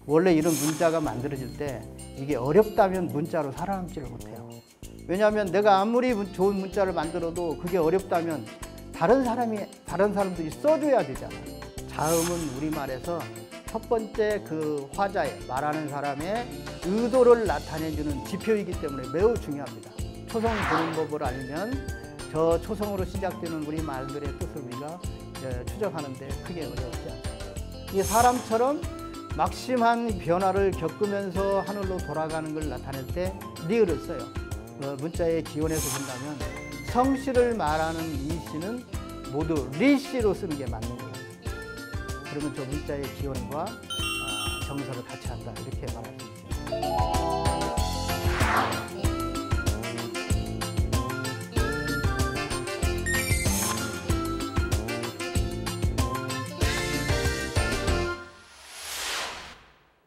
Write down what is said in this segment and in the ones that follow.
원래 이런 문자가 만들어질 때 이게 어렵다면 문자로 살아남지를 못해요. 왜냐하면 내가 아무리 좋은 문자를 만들어도 그게 어렵다면 다른 사람들이 써줘야 되잖아요. 자음은 우리말에서 첫 번째 그 화자의 말하는 사람의 의도를 나타내주는 지표이기 때문에 매우 중요합니다. 초성 보는 법을 알면 저 초성으로 시작되는 우리 말들의 뜻을 우리가 추적하는데 크게 어렵지 않습니다. 이 사람처럼 막심한 변화를 겪으면서 하늘로 돌아가는 걸 나타낼 때 리을을 써요. 문자의 기원에서 본다면 성씨를 말하는 이 씨는 모두 리씨로 쓰는 게 맞는 거예요. 그러면 저 문자의 기원과 정서를 같이 한다 이렇게 말할 수 있죠.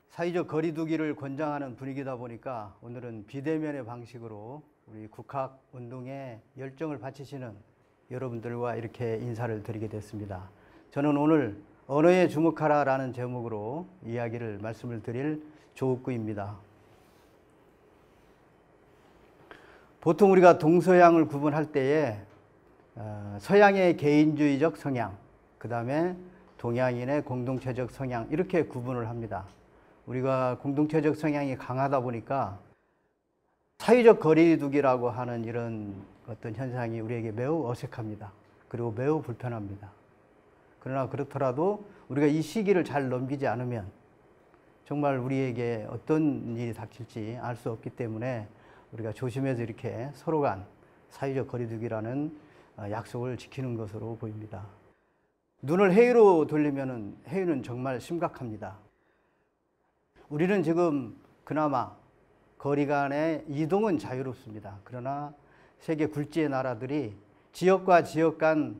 사회적 거리두기를 권장하는 분위기다 보니까 오늘은 비대면의 방식으로 우리 국학운동에 열정을 바치시는 여러분들과 이렇게 인사를 드리게 됐습니다. 저는 오늘 언어에 주목하라 라는 제목으로 말씀을 드릴 조옥구입니다. 보통 우리가 동서양을 구분할 때에 서양의 개인주의적 성향, 그 다음에 동양인의 공동체적 성향 이렇게 구분을 합니다. 우리가 공동체적 성향이 강하다 보니까 사회적 거리두기라고 하는 이런 어떤 현상이 우리에게 매우 어색합니다. 그리고 매우 불편합니다. 그러나 그렇더라도 우리가 이 시기를 잘 넘기지 않으면 정말 우리에게 어떤 일이 닥칠지 알 수 없기 때문에 우리가 조심해서 이렇게 서로 간 사회적 거리두기라는 약속을 지키는 것으로 보입니다. 눈을 해외로 돌리면 해외는 정말 심각합니다. 우리는 지금 그나마 거리 간의 이동은 자유롭습니다. 그러나 세계 굴지의 나라들이 지역과 지역 간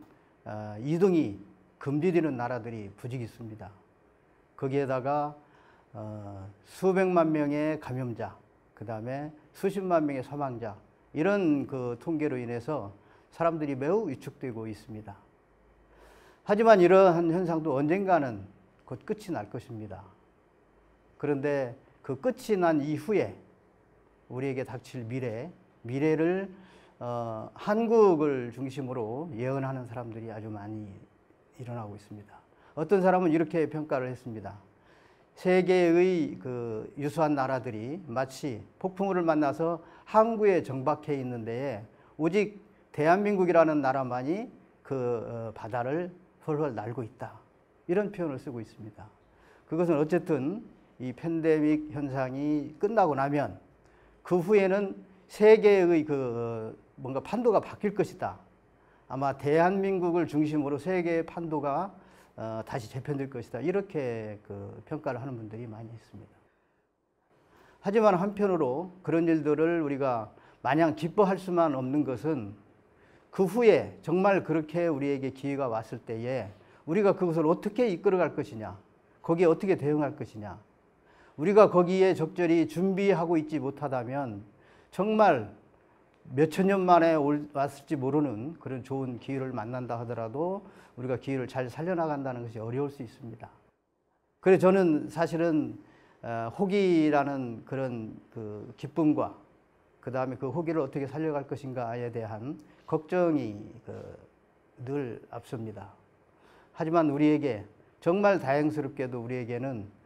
이동이 금지되는 나라들이 부직 있습니다. 거기에다가 수백만 명의 감염자, 그 다음에 수십만 명의 사망자 이런 그 통계로 인해서 사람들이 매우 위축되고 있습니다. 하지만 이러한 현상도 언젠가는 곧 끝이 날 것입니다. 그런데 그 끝이 난 이후에 우리에게 닥칠 미래를 한국을 중심으로 예언하는 사람들이 아주 많이 일어나고 있습니다. 어떤 사람은 이렇게 평가를 했습니다. 세계의 그 유수한 나라들이 마치 폭풍우를 만나서 항구에 정박해 있는 데에 오직 대한민국이라는 나라만이 그 바다를 헐헐 날고 있다. 이런 표현을 쓰고 있습니다. 그것은 어쨌든 이 팬데믹 현상이 끝나고 나면 그 후에는 세계의 그 뭔가 판도가 바뀔 것이다. 아마 대한민국을 중심으로 세계의 판도가 다시 재편될 것이다. 이렇게 그 평가를 하는 분들이 많이 있습니다. 하지만 한편으로 그런 일들을 우리가 마냥 기뻐할 수만 없는 것은 그 후에 정말 그렇게 우리에게 기회가 왔을 때에 우리가 그것을 어떻게 이끌어갈 것이냐, 거기에 어떻게 대응할 것이냐, 우리가 거기에 적절히 준비하고 있지 못하다면 정말 몇천 년 만에 왔을지 모르는 그런 좋은 기회를 만난다 하더라도 우리가 기회를 잘 살려나간다는 것이 어려울 수 있습니다. 그래서 저는 사실은 호기라는 그런 그 기쁨과 그 다음에 그 호기를 어떻게 살려갈 것인가에 대한 걱정이 늘 앞섭니다. 하지만 우리에게 정말 다행스럽게도 우리에게는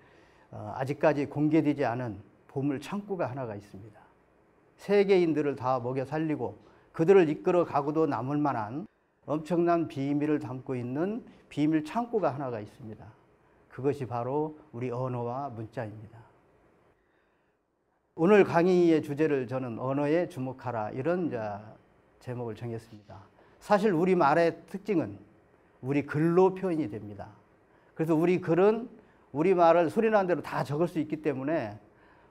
아직까지 공개되지 않은 보물 창고가 하나가 있습니다. 세계인들을 다 먹여 살리고 그들을 이끌어 가고도 남을 만한 엄청난 비밀을 담고 있는 비밀 창고가 하나가 있습니다. 그것이 바로 우리 언어와 문자입니다. 오늘 강의의 주제를 저는 언어에 주목하라 이런 제목을 정했습니다. 사실 우리말의 특징은 우리 글로 표현이 됩니다. 그래서 우리 글은 우리말을 소리나는 대로 다 적을 수 있기 때문에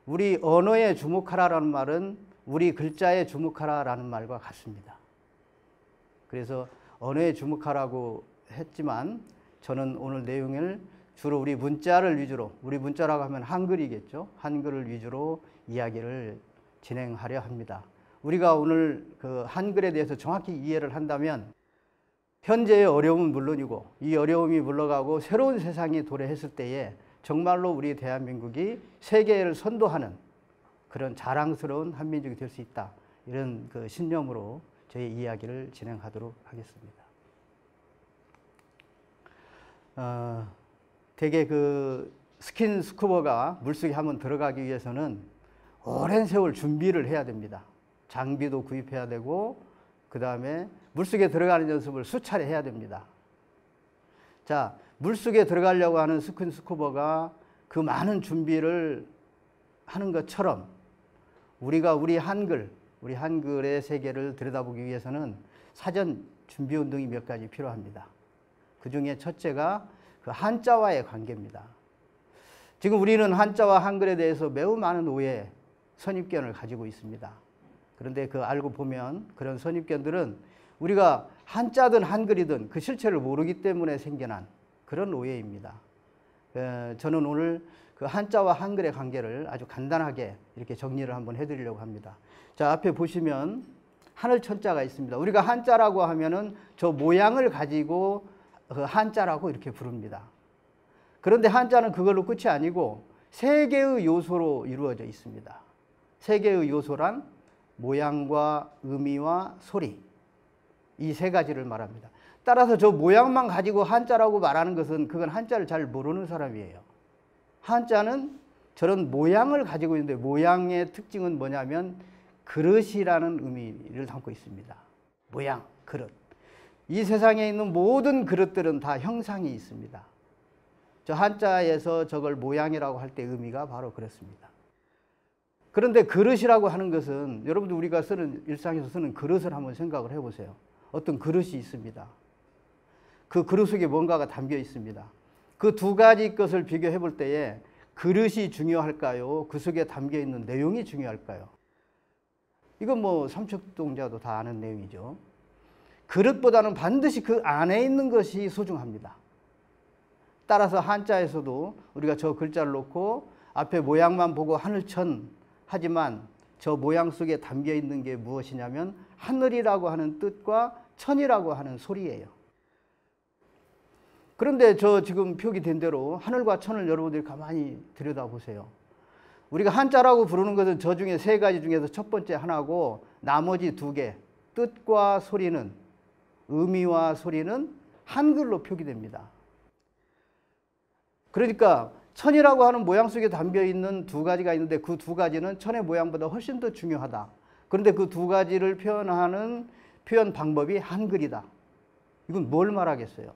우리 언어에 주목하라라는 말은 우리 글자에 주목하라라는 말과 같습니다. 그래서 언어에 주목하라고 했지만 저는 오늘 내용을 주로 우리 문자를 위주로, 우리 문자라고 하면 한글이겠죠. 한글을 위주로 이야기를 진행하려 합니다. 우리가 오늘 그 한글에 대해서 정확히 이해를 한다면 현재의 어려움은 물론이고 이 어려움이 물러가고 새로운 세상이 도래했을 때에 정말로 우리 대한민국이 세계를 선도하는 그런 자랑스러운 한민족이 될 수 있다. 이런 그 신념으로 저희 이야기를 진행하도록 하겠습니다. 대개 그 스킨스쿠버가 물속에 한번 들어가기 위해서는 오랜 세월 준비를 해야 됩니다. 장비도 구입해야 되고 그 다음에 물속에 들어가는 연습을 수차례 해야 됩니다. 자, 물속에 들어가려고 하는 스킨스쿠버가 그 많은 준비를 하는 것처럼 우리가 우리 한글의 세계를 들여다보기 위해서는 사전 준비 운동이 몇 가지 필요합니다. 그 중에 첫째가 그 한자와의 관계입니다. 지금 우리는 한자와 한글에 대해서 매우 많은 오해, 선입견을 가지고 있습니다. 그런데 그 알고 보면 그런 선입견들은 우리가 한자든 한글이든 그 실체를 모르기 때문에 생겨난 그런 오해입니다. 저는 오늘 그 한자와 한글의 관계를 아주 간단하게 이렇게 정리를 한번 해드리려고 합니다. 자, 앞에 보시면 하늘천자가 있습니다. 우리가 한자라고 하면은 저 모양을 가지고 한자라고 이렇게 부릅니다. 그런데 한자는 그걸로 끝이 아니고 세 개의 요소로 이루어져 있습니다. 세 개의 요소란 모양과 의미와 소리, 이 세 가지를 말합니다. 따라서 저 모양만 가지고 한자라고 말하는 것은 그건 한자를 잘 모르는 사람이에요. 한자는 저런 모양을 가지고 있는데 모양의 특징은 뭐냐면 그릇이라는 의미를 담고 있습니다. 모양, 그릇. 이 세상에 있는 모든 그릇들은 다 형상이 있습니다. 저 한자에서 저걸 모양이라고 할 때 의미가 바로 그렇습니다. 그런데 그릇이라고 하는 것은 여러분들 우리가 쓰는 일상에서 쓰는 그릇을 한번 생각을 해보세요. 어떤 그릇이 있습니다. 그 그릇 속에 뭔가가 담겨 있습니다. 그 두 가지 것을 비교해 볼 때에 그릇이 중요할까요? 그 속에 담겨 있는 내용이 중요할까요? 이건 뭐 삼척동자도 다 아는 내용이죠. 그릇보다는 반드시 그 안에 있는 것이 소중합니다. 따라서 한자에서도 우리가 저 글자를 놓고 앞에 모양만 보고 하늘천 하지만 저 모양 속에 담겨 있는 게 무엇이냐면 하늘이라고 하는 뜻과 천이라고 하는 소리예요. 그런데 저 지금 표기된 대로 하늘과 천을 여러분들이 가만히 들여다보세요. 우리가 한자라고 부르는 것은 저 중에 세 가지 중에서 첫 번째 하나고 나머지 두 개, 뜻과 소리는, 의미와 소리는 한글로 표기됩니다. 그러니까 천이라고 하는 모양 속에 담겨 있는 두 가지가 있는데 그 두 가지는 천의 모양보다 훨씬 더 중요하다. 그런데 그 두 가지를 표현하는 표현 방법이 한글이다. 이건 뭘 말하겠어요?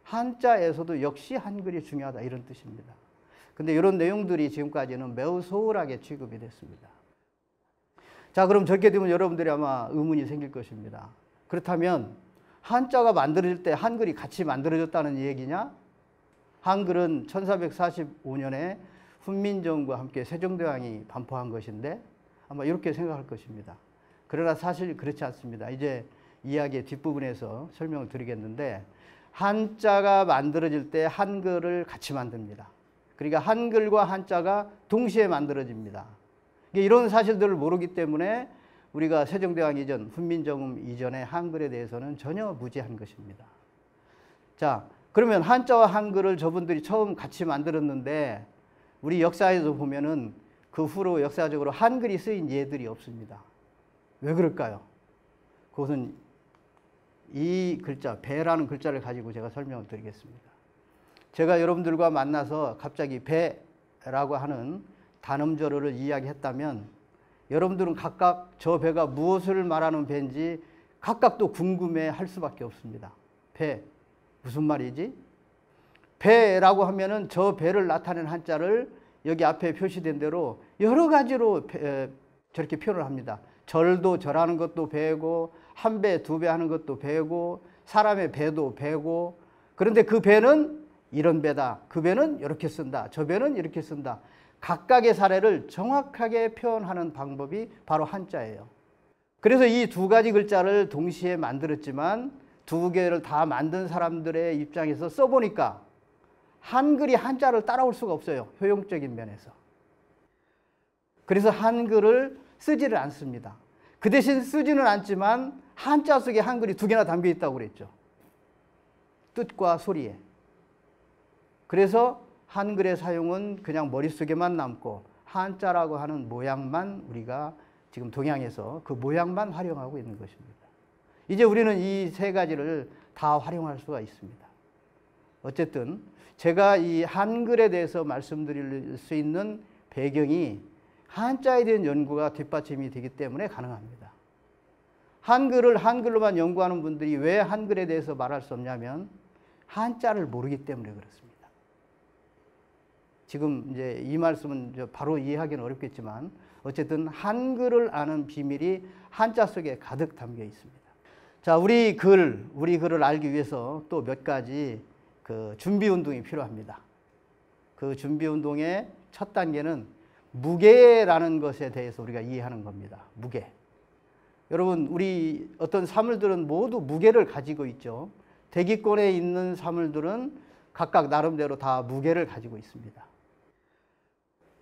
한자에서도 역시 한글이 중요하다 이런 뜻입니다. 근데 이런 내용들이 지금까지는 매우 소홀하게 취급이 됐습니다. 자, 그럼 저렇게 되면 여러분들이 아마 의문이 생길 것입니다. 그렇다면 한자가 만들어질 때 한글이 같이 만들어졌다는 얘기냐? 한글은 1445년에 훈민정음과 함께 세종대왕이 반포한 것인데 아마 이렇게 생각할 것입니다. 그러나 사실 그렇지 않습니다. 이제 이야기의 뒷부분에서 설명을 드리겠는데 한자가 만들어질 때 한글을 같이 만듭니다. 그러니까 한글과 한자가 동시에 만들어집니다. 이런 사실들을 모르기 때문에 우리가 세종대왕 이전, 훈민정음 이전의 한글에 대해서는 전혀 무지한 것입니다. 자, 그러면 한자와 한글을 저분들이 처음 같이 만들었는데 우리 역사에서 보면은 그 후로 역사적으로 한글이 쓰인 예들이 없습니다. 왜 그럴까요? 그것은 이 글자, 배라는 글자를 가지고 제가 설명을 드리겠습니다. 제가 여러분들과 만나서 갑자기 배라고 하는 단음절어를 이야기했다면 여러분들은 각각 저 배가 무엇을 말하는 배인지 각각 또 궁금해할 수밖에 없습니다. 배, 무슨 말이지? 배라고 하면은 저 배를 나타내는 한자를 여기 앞에 표시된 대로 여러 가지로 저렇게 표현을 합니다. 절도 절하는 것도 배고 한 배, 두 배 하는 것도 배고 사람의 배도 배고 그런데 그 배는 이런 배다. 그 배는 이렇게 쓴다. 저 배는 이렇게 쓴다. 각각의 사례를 정확하게 표현하는 방법이 바로 한자예요. 그래서 이 두 가지 글자를 동시에 만들었지만 두 개를 다 만든 사람들의 입장에서 써보니까 한글이 한자를 따라올 수가 없어요. 효용적인 면에서. 그래서 한글을 쓰지를 않습니다. 그 대신 쓰지는 않지만 한자 속에 한글이 두 개나 담겨 있다고 그랬죠. 뜻과 소리에. 그래서 한글의 사용은 그냥 머릿속에만 남고 한자라고 하는 모양만 우리가 지금 동양에서 그 모양만 활용하고 있는 것입니다. 이제 우리는 이 세 가지를 다 활용할 수가 있습니다. 어쨌든 제가 이 한글에 대해서 말씀드릴 수 있는 배경이 한자에 대한 연구가 뒷받침이 되기 때문에 가능합니다. 한글을 한글로만 연구하는 분들이 왜 한글에 대해서 말할 수 없냐면 한자를 모르기 때문에 그렇습니다. 지금 이제 이 말씀은 바로 이해하기는 어렵겠지만 어쨌든 한글을 아는 비밀이 한자 속에 가득 담겨 있습니다. 자, 우리 글을 알기 위해서 또 몇 가지 그 준비 운동이 필요합니다. 그 준비 운동의 첫 단계는 무게라는 것에 대해서 우리가 이해하는 겁니다. 무게. 여러분, 우리 어떤 사물들은 모두 무게를 가지고 있죠. 대기권에 있는 사물들은 각각 나름대로 다 무게를 가지고 있습니다.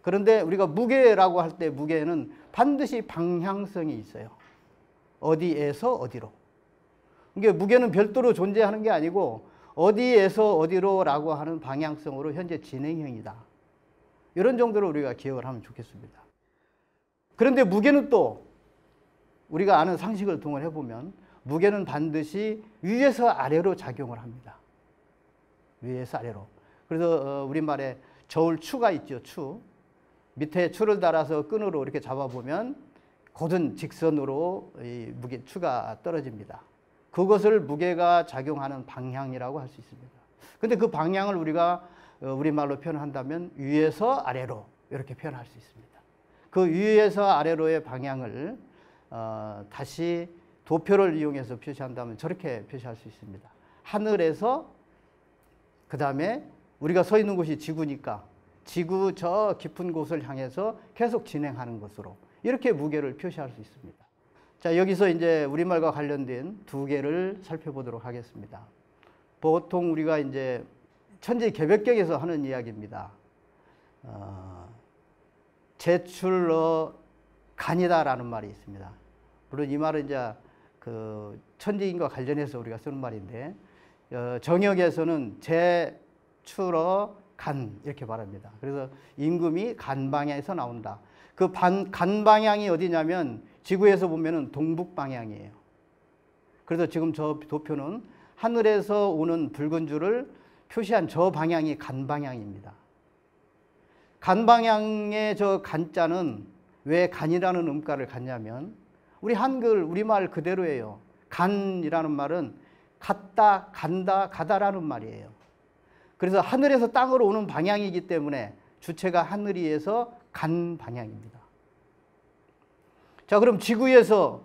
그런데 우리가 무게라고 할 때 무게는 반드시 방향성이 있어요. 어디에서 어디로. 이게 무게는 별도로 존재하는 게 아니고 어디에서 어디로라고 하는 방향성으로 현재 진행형이다. 이런 정도로 우리가 기억을 하면 좋겠습니다. 그런데 무게는 또 우리가 아는 상식을 동원해 보면 무게는 반드시 위에서 아래로 작용을 합니다. 위에서 아래로. 그래서 우리말에 저울추가 있죠. 추. 밑에 추를 달아서 끈으로 이렇게 잡아보면 곧은 직선으로 이 추가 떨어집니다. 그것을 무게가 작용하는 방향이라고 할 수 있습니다. 근데 그 방향을 우리가 우리말로 표현한다면 위에서 아래로 이렇게 표현할 수 있습니다. 그 위에서 아래로의 방향을 다시 도표를 이용해서 표시한다면 저렇게 표시할 수 있습니다. 하늘에서 그 다음에 우리가 서 있는 곳이 지구니까 지구 저 깊은 곳을 향해서 계속 진행하는 것으로 이렇게 무게를 표시할 수 있습니다. 자, 여기서 이제 우리말과 관련된 두 개를 살펴보도록 하겠습니다. 보통 우리가 이제 천지개벽경에서 하는 이야기입니다. 제출러 간이다라는 말이 있습니다. 물론 이 말은 이제 그 천지인과 관련해서 우리가 쓰는 말인데 정역에서는 제출러 간 이렇게 말합니다. 그래서 임금이 간 방향에서 나온다. 그 간 방향이 어디냐면 지구에서 보면은 동북 방향이에요. 그래서 지금 저 도표는 하늘에서 오는 붉은 줄을 표시한 저 방향이 간 방향입니다. 간 방향의 저 간자는 왜 간이라는 음가를 갖냐면 우리 한글, 우리말 그대로예요. 간이라는 말은 갔다, 간다, 가다라는 말이에요. 그래서 하늘에서 땅으로 오는 방향이기 때문에 주체가 하늘위에서 간 방향입니다. 자, 그럼 지구에서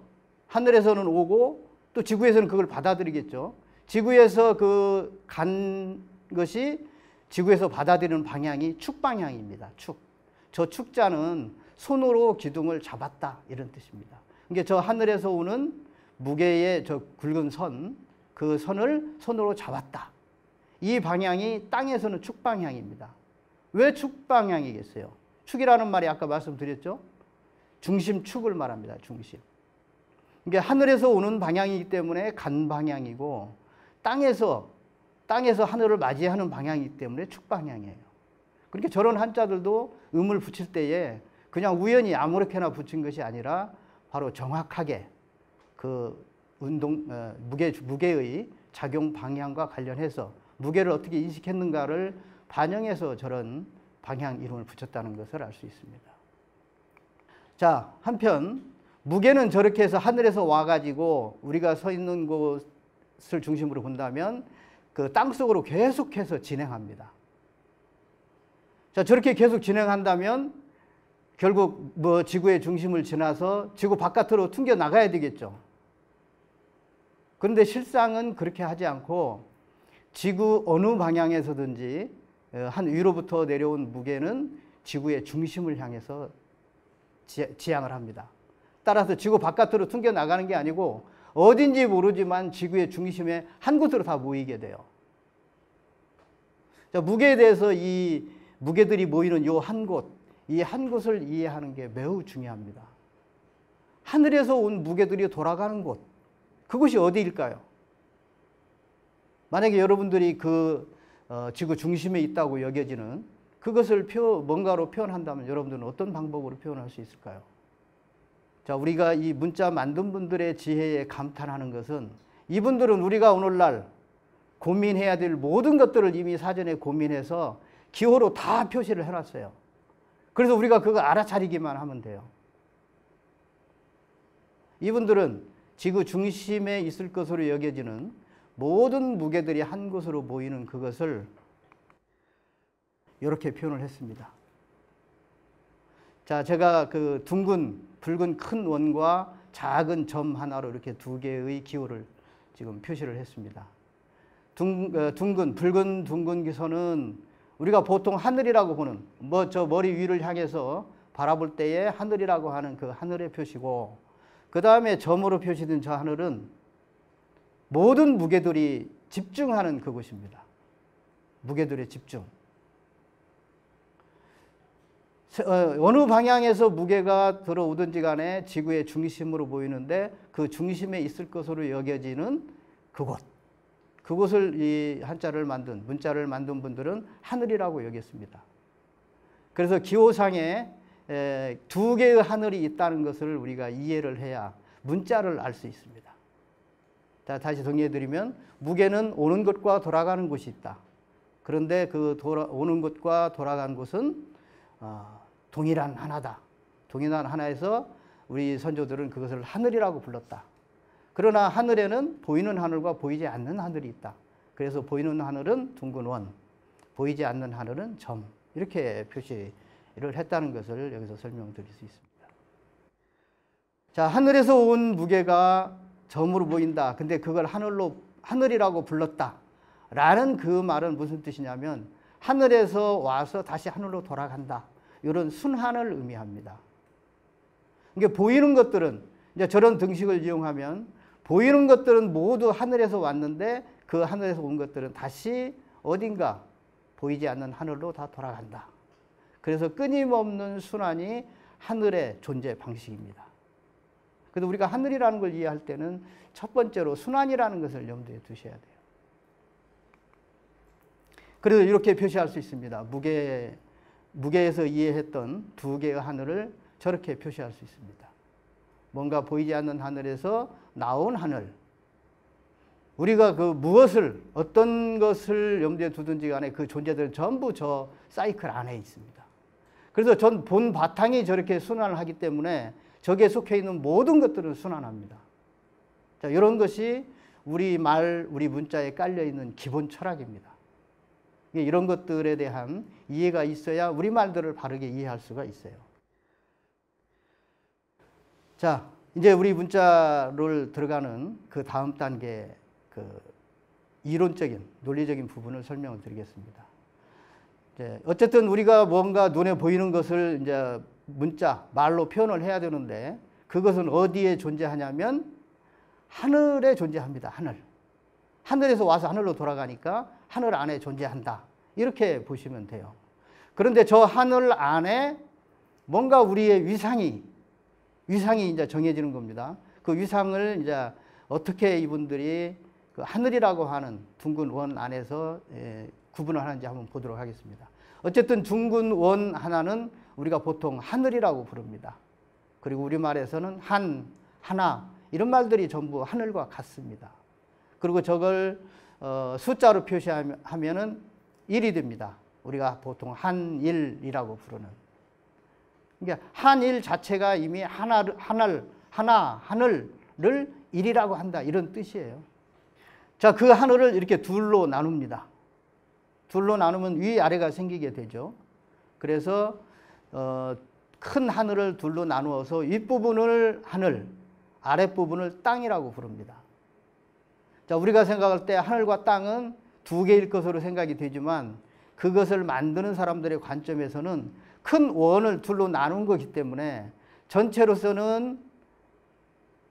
하늘에서는 오고 또 지구에서는 그걸 받아들이겠죠. 지구에서 그 간 것이 지구에서 받아들이는 방향이 축 방향입니다. 축. 저 축자는 손으로 기둥을 잡았다 이런 뜻입니다. 이게 저 하늘에서 오는 무게의 저 굵은 선, 그 선을 손으로 잡았다. 이 방향이 땅에서는 축 방향입니다. 왜 축 방향이겠어요? 축이라는 말이 아까 말씀드렸죠? 중심축을 말합니다. 중심. 이게 하늘에서 오는 방향이기 때문에 간 방향이고 땅에서 하늘을 맞이하는 방향이기 때문에 축 방향이에요. 그러니까 저런 한자들도 음을 붙일 때에 그냥 우연히 아무렇게나 붙인 것이 아니라 바로 정확하게 그 무게의 작용 방향과 관련해서 무게를 어떻게 인식했는가를 반영해서 저런 방향 이름을 붙였다는 것을 알 수 있습니다. 자, 한편 무게는 저렇게 해서 하늘에서 와가지고 우리가 서 있는 곳을 중심으로 본다면 그 땅속으로 계속해서 진행합니다. 자, 저렇게 계속 진행한다면 결국 뭐 지구의 중심을 지나서 지구 바깥으로 튕겨 나가야 되겠죠. 그런데 실상은 그렇게 하지 않고 지구 어느 방향에서든지 한 위로부터 내려온 무게는 지구의 중심을 향해서 지향을 합니다. 따라서 지구 바깥으로 튕겨 나가는 게 아니고 어딘지 모르지만 지구의 중심에 한 곳으로 다 모이게 돼요. 자, 무게에 대해서 이 무게들이 모이는 요 한 곳, 이 한 곳을 이해하는 게 매우 중요합니다. 하늘에서 온 무게들이 돌아가는 곳, 그곳이 어디일까요? 만약에 여러분들이 그 지구 중심에 있다고 여겨지는 그것을 뭔가로 표현한다면 여러분들은 어떤 방법으로 표현할 수 있을까요? 자, 우리가 이 문자 만든 분들의 지혜에 감탄하는 것은 이분들은 우리가 오늘날 고민해야 될 모든 것들을 이미 사전에 고민해서 기호로 다 표시를 해놨어요. 그래서 우리가 그거 알아차리기만 하면 돼요. 이분들은 지구 중심에 있을 것으로 여겨지는 모든 무게들이 한 곳으로 모이는 그것을 이렇게 표현을 했습니다. 자, 제가 그 둥근, 붉은 큰 원과 작은 점 하나로 이렇게 두 개의 기호를 지금 표시를 했습니다. 둥근, 붉은 둥근 기선은 우리가 보통 하늘이라고 보는, 저 머리 위를 향해서 바라볼 때에 하늘이라고 하는 그 하늘의 표시고, 그 다음에 점으로 표시된 저 하늘은 모든 무게들이 집중하는 그곳입니다. 무게들의 집중. 어느 방향에서 무게가 들어오든지 간에 지구의 중심으로 보이는데 그 중심에 있을 것으로 여겨지는 그곳. 그곳을 이 한자를 만든, 문자를 만든 분들은 하늘이라고 여겼습니다. 그래서 기호상에 두 개의 하늘이 있다는 것을 우리가 이해를 해야 문자를 알 수 있습니다. 자, 다시 정리해드리면 무게는 오는 것과 돌아가는 곳이 있다. 그런데 그 오는 것과 돌아가는 곳은 동일한 하나다. 동일한 하나에서 우리 선조들은 그것을 하늘이라고 불렀다. 그러나 하늘에는 보이는 하늘과 보이지 않는 하늘이 있다. 그래서 보이는 하늘은 둥근 원, 보이지 않는 하늘은 점. 이렇게 표시를 했다는 것을 여기서 설명드릴 수 있습니다. 자, 하늘에서 온 무게가 점으로 보인다. 근데 그걸 하늘이라고 불렀다. 라는 그 말은 무슨 뜻이냐면 하늘에서 와서 다시 하늘로 돌아간다. 이런 순환을 의미합니다. 그러니까 보이는 것들은 이제 저런 등식을 이용하면 보이는 것들은 모두 하늘에서 왔는데 그 하늘에서 온 것들은 다시 어딘가 보이지 않는 하늘로 다 돌아간다. 그래서 끊임없는 순환이 하늘의 존재 방식입니다. 그래서 우리가 하늘이라는 걸 이해할 때는 첫 번째로 순환이라는 것을 염두에 두셔야 돼요. 그래서 이렇게 표시할 수 있습니다. 무게에서 이해했던 두 개의 하늘을 저렇게 표시할 수 있습니다. 뭔가 보이지 않는 하늘에서 나온 하늘. 우리가 그 무엇을, 어떤 것을 염두에 두든지 간에 그 존재들은 전부 저 사이클 안에 있습니다. 그래서 전 본 바탕이 저렇게 순환을 하기 때문에 저기에 속해 있는 모든 것들은 순환합니다. 자, 이런 것이 우리 문자에 깔려있는 기본 철학입니다. 이런 것들에 대한 이해가 있어야 우리 말들을 바르게 이해할 수가 있어요. 자, 이제 우리 문자를 들어가는 그 다음 단계 그 이론적인, 논리적인 부분을 설명을 드리겠습니다. 이제 어쨌든 우리가 뭔가 눈에 보이는 것을 이제 문자, 말로 표현을 해야 되는데 그것은 어디에 존재하냐면 하늘에 존재합니다. 하늘. 하늘에서 와서 하늘로 돌아가니까 하늘 안에 존재한다. 이렇게 보시면 돼요. 그런데 저 하늘 안에 뭔가 우리의 위상이 이제 정해지는 겁니다. 그 위상을 이제 어떻게 이분들이 그 하늘이라고 하는 둥근 원 안에서 구분을 하는지 한번 보도록 하겠습니다. 어쨌든 둥근 원 하나는 우리가 보통 하늘이라고 부릅니다. 그리고 우리말에서는 하나 이런 말들이 전부 하늘과 같습니다. 그리고 저걸 숫자로 표시하면은 1이 됩니다. 우리가 보통 한일이라고 부르는. 그러니까 한일 자체가 이미 하늘을 1이라고 한다. 이런 뜻이에요. 자, 그 하늘을 이렇게 둘로 나눕니다. 둘로 나누면 위아래가 생기게 되죠. 그래서 큰 하늘을 둘로 나누어서 윗부분을 하늘, 아랫부분을 땅이라고 부릅니다. 자, 우리가 생각할 때 하늘과 땅은 두 개일 것으로 생각이 되지만 그것을 만드는 사람들의 관점에서는 큰 원을 둘로 나눈 거기 때문에 전체로서는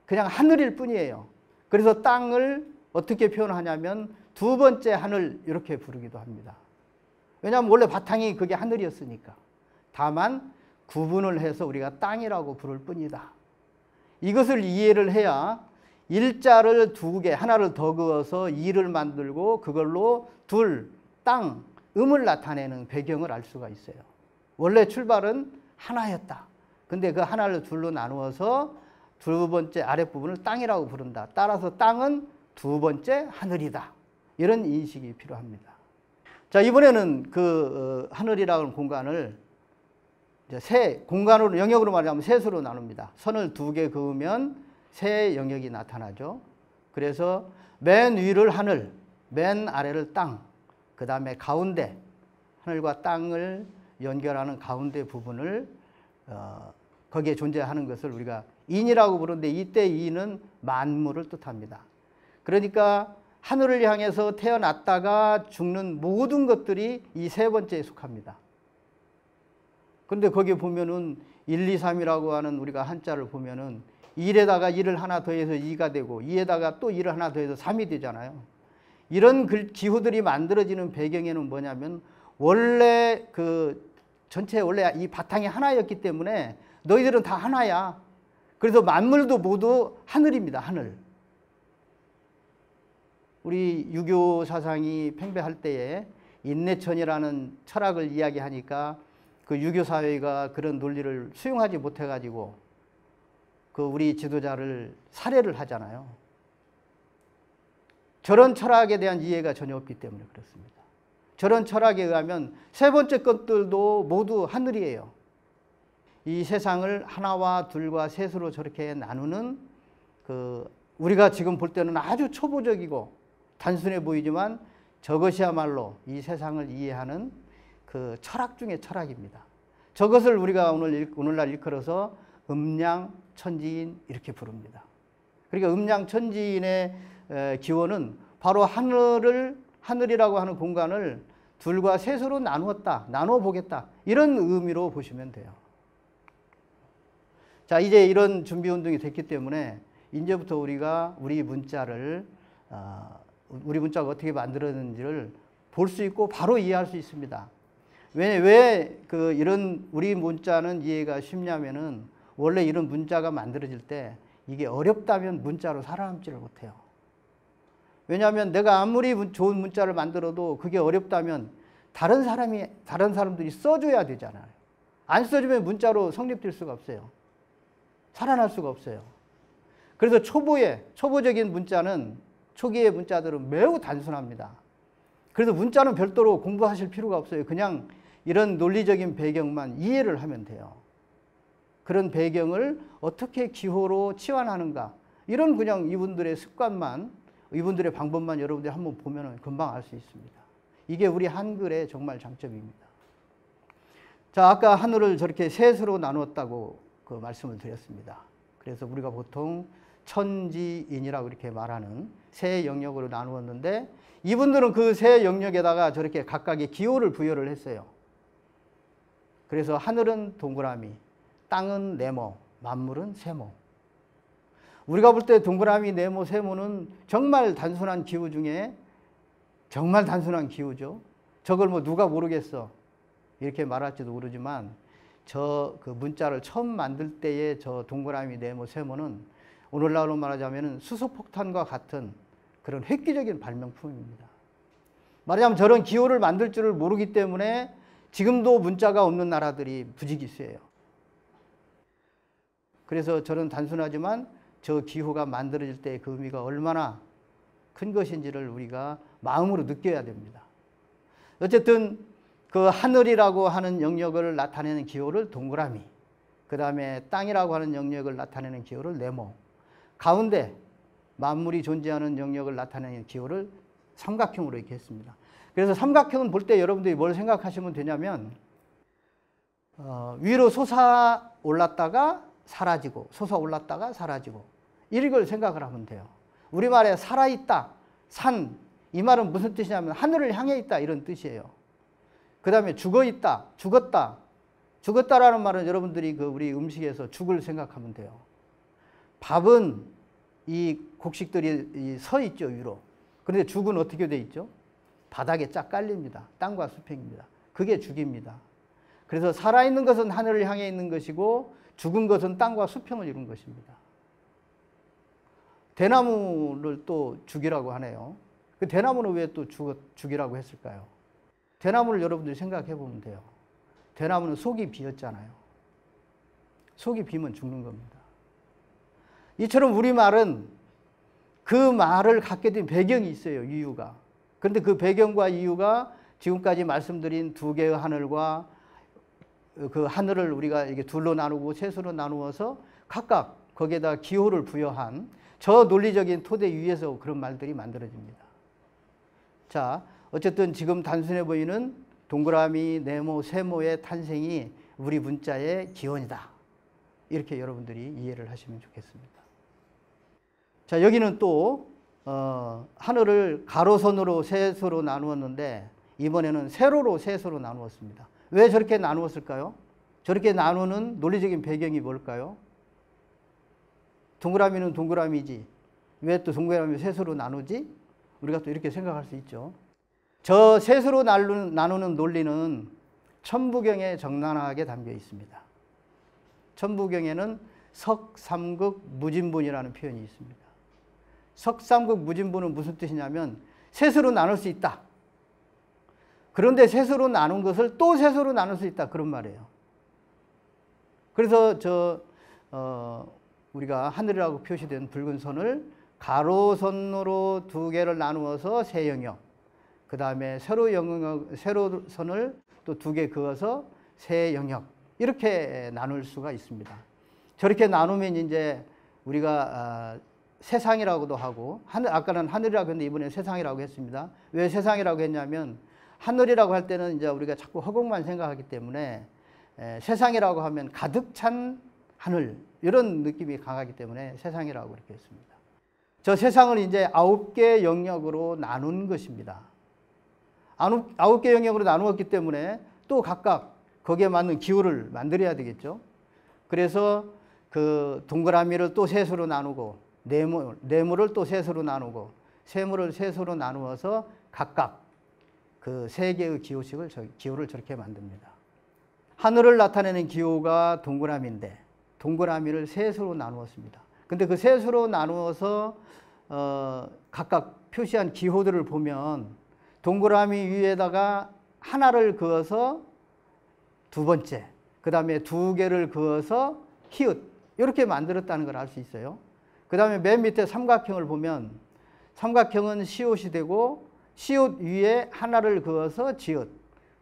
그냥 하늘일 뿐이에요. 그래서 땅을 어떻게 표현하냐면 두 번째 하늘 이렇게 부르기도 합니다. 왜냐하면 원래 바탕이 그게 하늘이었으니까. 다만 구분을 해서 우리가 땅이라고 부를 뿐이다. 이것을 이해를 해야 일자를 두 개, 하나를 더 그어서 이를 만들고 그걸로 둘, 땅 음을 나타내는 배경을 알 수가 있어요. 원래 출발은 하나였다. 근데 그 하나를 둘로 나누어서 두 번째 아랫부분을 땅이라고 부른다. 따라서 땅은 두 번째 하늘이다. 이런 인식이 필요합니다. 자, 이번에는 그 하늘이라는 공간을 이제 세 공간으로, 영역으로 말하자면 셋으로 나눕니다. 선을 두 개 그으면 세 영역이 나타나죠. 그래서 맨 위를 하늘, 맨 아래를 땅, 그 다음에 가운데, 하늘과 땅을 연결하는 가운데 부분을 거기에 존재하는 것을 우리가 인이라고 부르는데, 이때 인은 만물을 뜻합니다. 그러니까 하늘을 향해서 태어났다가 죽는 모든 것들이 이 세 번째에 속합니다. 그런데 거기 보면은 1, 2, 3이라고 하는 우리가 한자를 보면은 1에다가 1을 하나 더해서 2가 되고 2에다가 또 1을 하나 더해서 3이 되잖아요. 이런 기호들이 만들어지는 배경에는 뭐냐면, 원래 그 전체 원래 이 바탕이 하나였기 때문에 너희들은 다 하나야. 그래서 만물도 모두 하늘입니다. 하늘. 우리 유교 사상이 팽배할 때에 인내천이라는 철학을 이야기하니까 그 유교 사회가 그런 논리를 수용하지 못해가지고 그 우리 지도자를 살해를 하잖아요. 저런 철학에 대한 이해가 전혀 없기 때문에 그렇습니다. 저런 철학에 의하면 세 번째 것들도 모두 하늘이에요. 이 세상을 하나와 둘과 셋으로 저렇게 나누는 그 우리가 지금 볼 때는 아주 초보적이고 단순해 보이지만 저것이야말로 이 세상을 이해하는 그 철학 중의 철학입니다. 저것을 우리가 오늘날 일컬어서 음양천지인 이렇게 부릅니다. 그러니까 음양천지인의 기원은 바로 하늘이라고 하는 공간을 둘과 셋으로 나누었다, 나누어 보겠다, 이런 의미로 보시면 돼요. 자, 이제 이런 준비 운동이 됐기 때문에 이제부터 우리가 우리 문자가 어떻게 만들어졌는지를 볼 수 있고 바로 이해할 수 있습니다. 왜 이런 우리 문자는 이해가 쉽냐면은, 원래 이런 문자가 만들어질 때 이게 어렵다면 문자로 살아남지를 못해요. 왜냐하면 내가 아무리 좋은 문자를 만들어도 그게 어렵다면 다른 사람들이 써줘야 되잖아요. 안 써주면 문자로 성립될 수가 없어요. 살아날 수가 없어요. 그래서 초보적인 문자는, 초기의 문자들은 매우 단순합니다. 그래서 문자는 별도로 공부하실 필요가 없어요. 그냥 이런 논리적인 배경만 이해를 하면 돼요. 그런 배경을 어떻게 기호로 치환하는가, 이런 그냥 이분들의 습관만, 이분들의 방법만 여러분들이 한번 보면 금방 알 수 있습니다. 이게 우리 한글의 정말 장점입니다. 자, 아까 하늘을 저렇게 셋으로 나누었다고 그 말씀을 드렸습니다. 그래서 우리가 보통 천지인이라고 이렇게 말하는 세 영역으로 나누었는데, 이분들은 그 세 영역에다가 저렇게 각각의 기호를 부여를 했어요. 그래서 하늘은 동그라미, 땅은 네모, 만물은 세모. 우리가 볼 때 동그라미, 네모, 세모는 정말 단순한 기호 중에 정말 단순한 기호죠. 저걸 뭐 누가 모르겠어 이렇게 말할지도 모르지만, 그 문자를 처음 만들 때의 저 동그라미, 네모, 세모는 오늘날로 말하자면 수소폭탄과 같은 그런 획기적인 발명품입니다. 말하자면 저런 기호를 만들 줄을 모르기 때문에 지금도 문자가 없는 나라들이 부지기수예요. 그래서 저는 단순하지만 저 기호가 만들어질 때의 그 의미가 얼마나 큰 것인지를 우리가 마음으로 느껴야 됩니다. 어쨌든 그 하늘이라고 하는 영역을 나타내는 기호를 동그라미, 그 다음에 땅이라고 하는 영역을 나타내는 기호를 네모, 가운데 만물이 존재하는 영역을 나타내는 기호를 삼각형으로 이렇게 했습니다. 그래서 삼각형은 볼 때 여러분들이 뭘 생각하시면 되냐면, 위로 솟아 올랐다가 사라지고, 솟아 올랐다가 사라지고, 이걸 생각을 하면 돼요. 우리말에 살아있다, 산, 이 말은 무슨 뜻이냐면 하늘을 향해 있다, 이런 뜻이에요. 그 다음에 죽어있다, 죽었다. 죽었다라는 말은 여러분들이 그 우리 음식에서 죽을 생각하면 돼요. 밥은 이 곡식들이 서 있죠, 위로. 그런데 죽은 어떻게 돼 있죠? 바닥에 쫙 깔립니다. 땅과 수평입니다. 그게 죽입니다. 그래서 살아있는 것은 하늘을 향해 있는 것이고, 죽은 것은 땅과 수평을 이룬 것입니다. 대나무를 또 죽이라고 하네요. 그 대나무는 왜 또 죽이라고 했을까요? 대나무를 여러분들이 생각해 보면 돼요. 대나무는 속이 비었잖아요. 속이 비면 죽는 겁니다. 이처럼 우리말은 그 말을 갖게 된 배경이 있어요. 이유가. 그런데 그 배경과 이유가 지금까지 말씀드린 두 개의 하늘과 그 하늘을 우리가 이게 둘로 나누고 셋으로 나누어서 각각 거기에다 기호를 부여한 저 논리적인 토대 위에서 그런 말들이 만들어집니다. 자, 어쨌든 지금 단순해 보이는 동그라미, 네모, 세모의 탄생이 우리 문자의 기원이다. 이렇게 여러분들이 이해를 하시면 좋겠습니다. 자, 여기는 또 하늘을 가로선으로 셋으로 나누었는데 이번에는 세로로 셋으로 나누었습니다. 왜 저렇게 나누었을까요? 저렇게 나누는 논리적인 배경이 뭘까요? 동그라미는 동그라미지. 왜 또 동그라미 셋으로 나누지? 우리가 또 이렇게 생각할 수 있죠. 저 셋으로 나누는 논리는 천부경에 적나라하게 담겨 있습니다. 천부경에는 석삼극 무진분이라는 표현이 있습니다. 석삼극 무진분은 무슨 뜻이냐면 셋으로 나눌 수 있다. 그런데 셋으로 나눈 것을 또 셋으로 나눌 수 있다. 그런 말이에요. 그래서 우리가 하늘이라고 표시된 붉은 선을 가로선으로 두 개를 나누어서 세 영역, 그 다음에 세로선을 또 두 개 그어서 세 영역, 이렇게 나눌 수가 있습니다. 저렇게 나누면 이제 우리가 세상이라고도 하고, 아까는 하늘이라고 했는데 이번에 세상이라고 했습니다. 왜 세상이라고 했냐면 하늘이라고 할 때는 이제 우리가 자꾸 허공만 생각하기 때문에 세상이라고 하면 가득 찬 하늘, 이런 느낌이 강하기 때문에 세상이라고 이렇게 했습니다. 저 세상을 이제 9개 영역으로 나눈 것입니다. 9개 영역으로 나누었기 때문에 또 각각 거기에 맞는 기호를 만들어야 되겠죠. 그래서 그 동그라미를 또 셋으로 나누고, 네모를 또 셋으로 나누고, 세모를 셋으로 나누어서 각각 그 세 개의 기호를 저렇게 만듭니다. 하늘을 나타내는 기호가 동그라미인데 동그라미를 셋으로 나누었습니다. 근데 그 셋으로 나누어서 각각 표시한 기호들을 보면 동그라미 위에다가 하나를 그어서 두 번째, 그 다음에 두 개를 그어서 히읗, 이렇게 만들었다는 걸 알 수 있어요. 그 다음에 맨 밑에 삼각형을 보면 삼각형은 시옷이 되고 시옷 위에 하나를 그어서 지읒,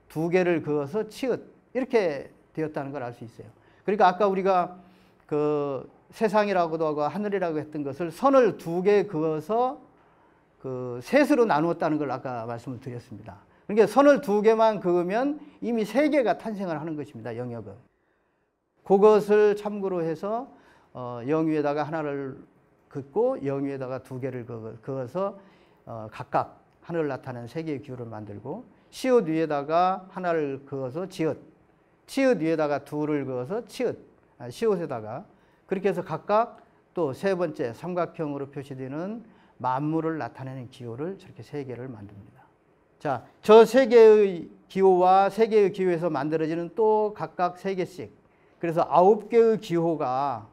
두 개를 그어서 치읒, 이렇게 되었다는 걸 알 수 있어요. 그러니까 아까 우리가 그 세상이라고도 하고 하늘이라고 했던 것을 선을 두 개 그어서 그 셋으로 나누었다는 걸 아까 말씀을 드렸습니다. 그러니까 선을 두 개만 그으면 이미 세 개가 탄생을 하는 것입니다. 영역은. 그것을 참고로 해서 영 위에다가 하나를 긋고 영 위에다가 두 개를 그어서 각각 하늘을 나타내는 세 개의 기호를 만들고, 시옷 위에다가 하나를 그어서 지읒, 치읒 위에다가 둘을 그어서 치읒, 시옷에다가, 그렇게 해서 각각 또 세 번째 삼각형으로 표시되는 만물을 나타내는 기호를 저렇게 세 개를 만듭니다. 자, 저 세 개의 기호와 세 개의 기호에서 만들어지는 또 각각 세 개씩, 그래서 9개의 기호가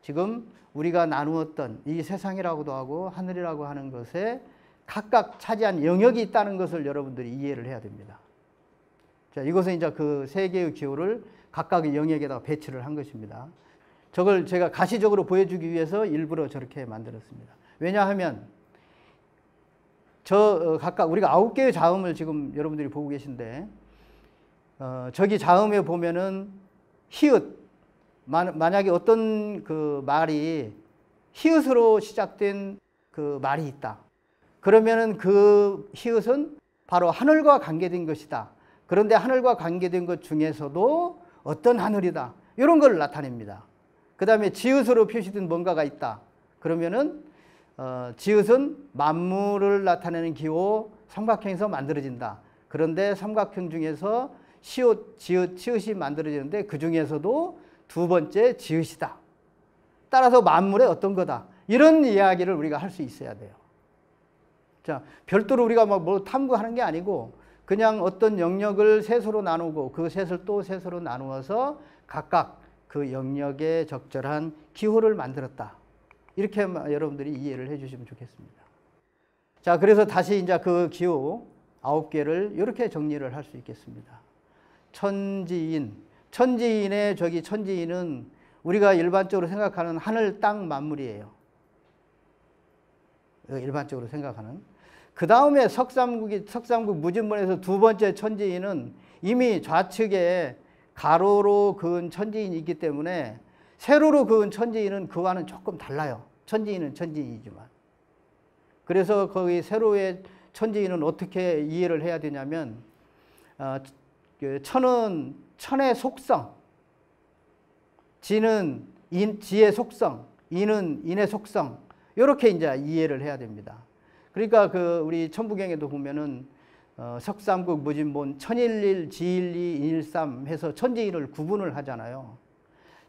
지금 우리가 나누었던 이 세상이라고도 하고 하늘이라고 하는 것에 각각 차지한 영역이 있다는 것을 여러분들이 이해를 해야 됩니다. 자, 이것은 이제 그 세 개의 기호를 각각의 영역에다가 배치를 한 것입니다. 저걸 제가 가시적으로 보여주기 위해서 일부러 저렇게 만들었습니다. 왜냐하면 각각 우리가 9개의 자음을 지금 여러분들이 보고 계신데 저기 자음에 보면은 히읗, 만약에 어떤 그 말이 히읗으로 시작된 그 말이 있다. 그러면은 그 히읗은 바로 하늘과 관계된 것이다. 그런데 하늘과 관계된 것 중에서도 어떤 하늘이다. 이런 걸 나타냅니다. 그 다음에 지읒으로 표시된 뭔가가 있다. 그러면은 지읒은 만물을 나타내는 기호 삼각형에서 만들어진다. 그런데 삼각형 중에서 시옷, 지읒, 치읒이 만들어지는데 그 중에서도 두 번째 지읒이다. 따라서 만물의 어떤 거다. 이런 이야기를 우리가 할 수 있어야 돼요. 자, 별도로 우리가 뭐 탐구하는 게 아니고 그냥 어떤 영역을 셋으로 나누고 그 셋을 또 셋으로 나누어서 각각 그 영역에 적절한 기호를 만들었다. 이렇게 여러분들이 이해를 해 주시면 좋겠습니다. 자, 그래서 다시 이제 그 기호, 9개를 이렇게 정리를 할 수 있겠습니다. 천지인, 천지인의 저기 천지인은 우리가 일반적으로 생각하는 하늘, 땅 만물이에요. 일반적으로 생각하는. 그 다음에 석삼국 무진문에서 두 번째 천지인은 이미 좌측에 가로로 그은 천지인이 있기 때문에 세로로 그은 천지인은 그와는 조금 달라요. 천지인은 천지인이지만. 그래서 거기 세로의 천지인은 어떻게 이해를 해야 되냐면 천은 천의 속성, 지는 지의 속성, 인은 인의 속성, 이렇게 이제 이해를 해야 됩니다. 그러니까 우리 천부경에도 보면은 석삼국 무진본 천일일 지일이 인일삼 해서 천지인을 구분을 하잖아요.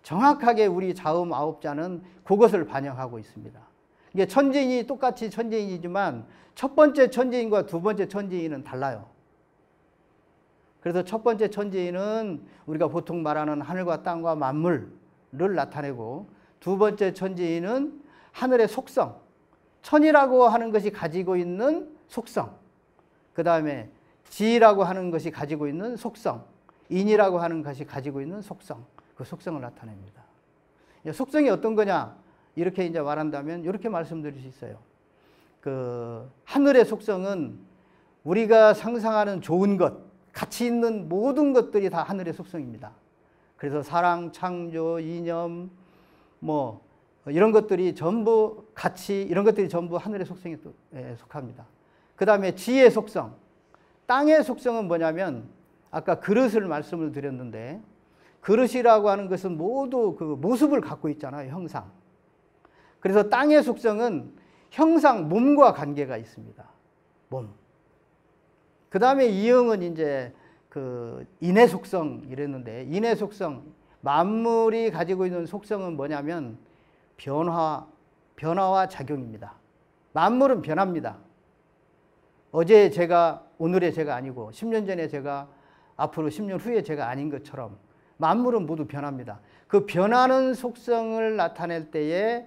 정확하게 우리 자음 9자는 그것을 반영하고 있습니다. 이게 천지인이 똑같이 천지인이지만 첫 번째 천지인과 두 번째 천지인은 달라요. 그래서 첫 번째 천지인은 우리가 보통 말하는 하늘과 땅과 만물을 나타내고, 두 번째 천지인은 하늘의 속성, 천이라고 하는 것이 가지고 있는 속성, 그 다음에 지라고 하는 것이 가지고 있는 속성, 인이라고 하는 것이 가지고 있는 속성, 그 속성을 나타냅니다. 속성이 어떤 거냐? 이렇게 이제 말한다면 이렇게 말씀드릴 수 있어요. 하늘의 속성은 우리가 상상하는 좋은 것, 가치 있는 모든 것들이 다 하늘의 속성입니다. 그래서 사랑, 창조, 이념, 이런 것들이 전부 가치, 이런 것들이 전부 하늘의 속성에 속합니다. 그 다음에 지의 속성, 땅의 속성은 뭐냐면 아까 그릇을 말씀을 드렸는데, 그릇이라고 하는 것은 모두 그 모습을 갖고 있잖아요, 형상. 그래서 땅의 속성은 형상, 몸과 관계가 있습니다. 몸. 그 다음에 이응은 이제 인의 속성 이랬는데, 인의 속성, 만물이 가지고 있는 속성은 뭐냐면 변화와 작용입니다. 만물은 변합니다. 어제 제가 오늘의 제가 아니고 10년 전에 제가 앞으로 10년 후에 제가 아닌 것처럼 만물은 모두 변합니다. 그 변하는 속성을 나타낼 때에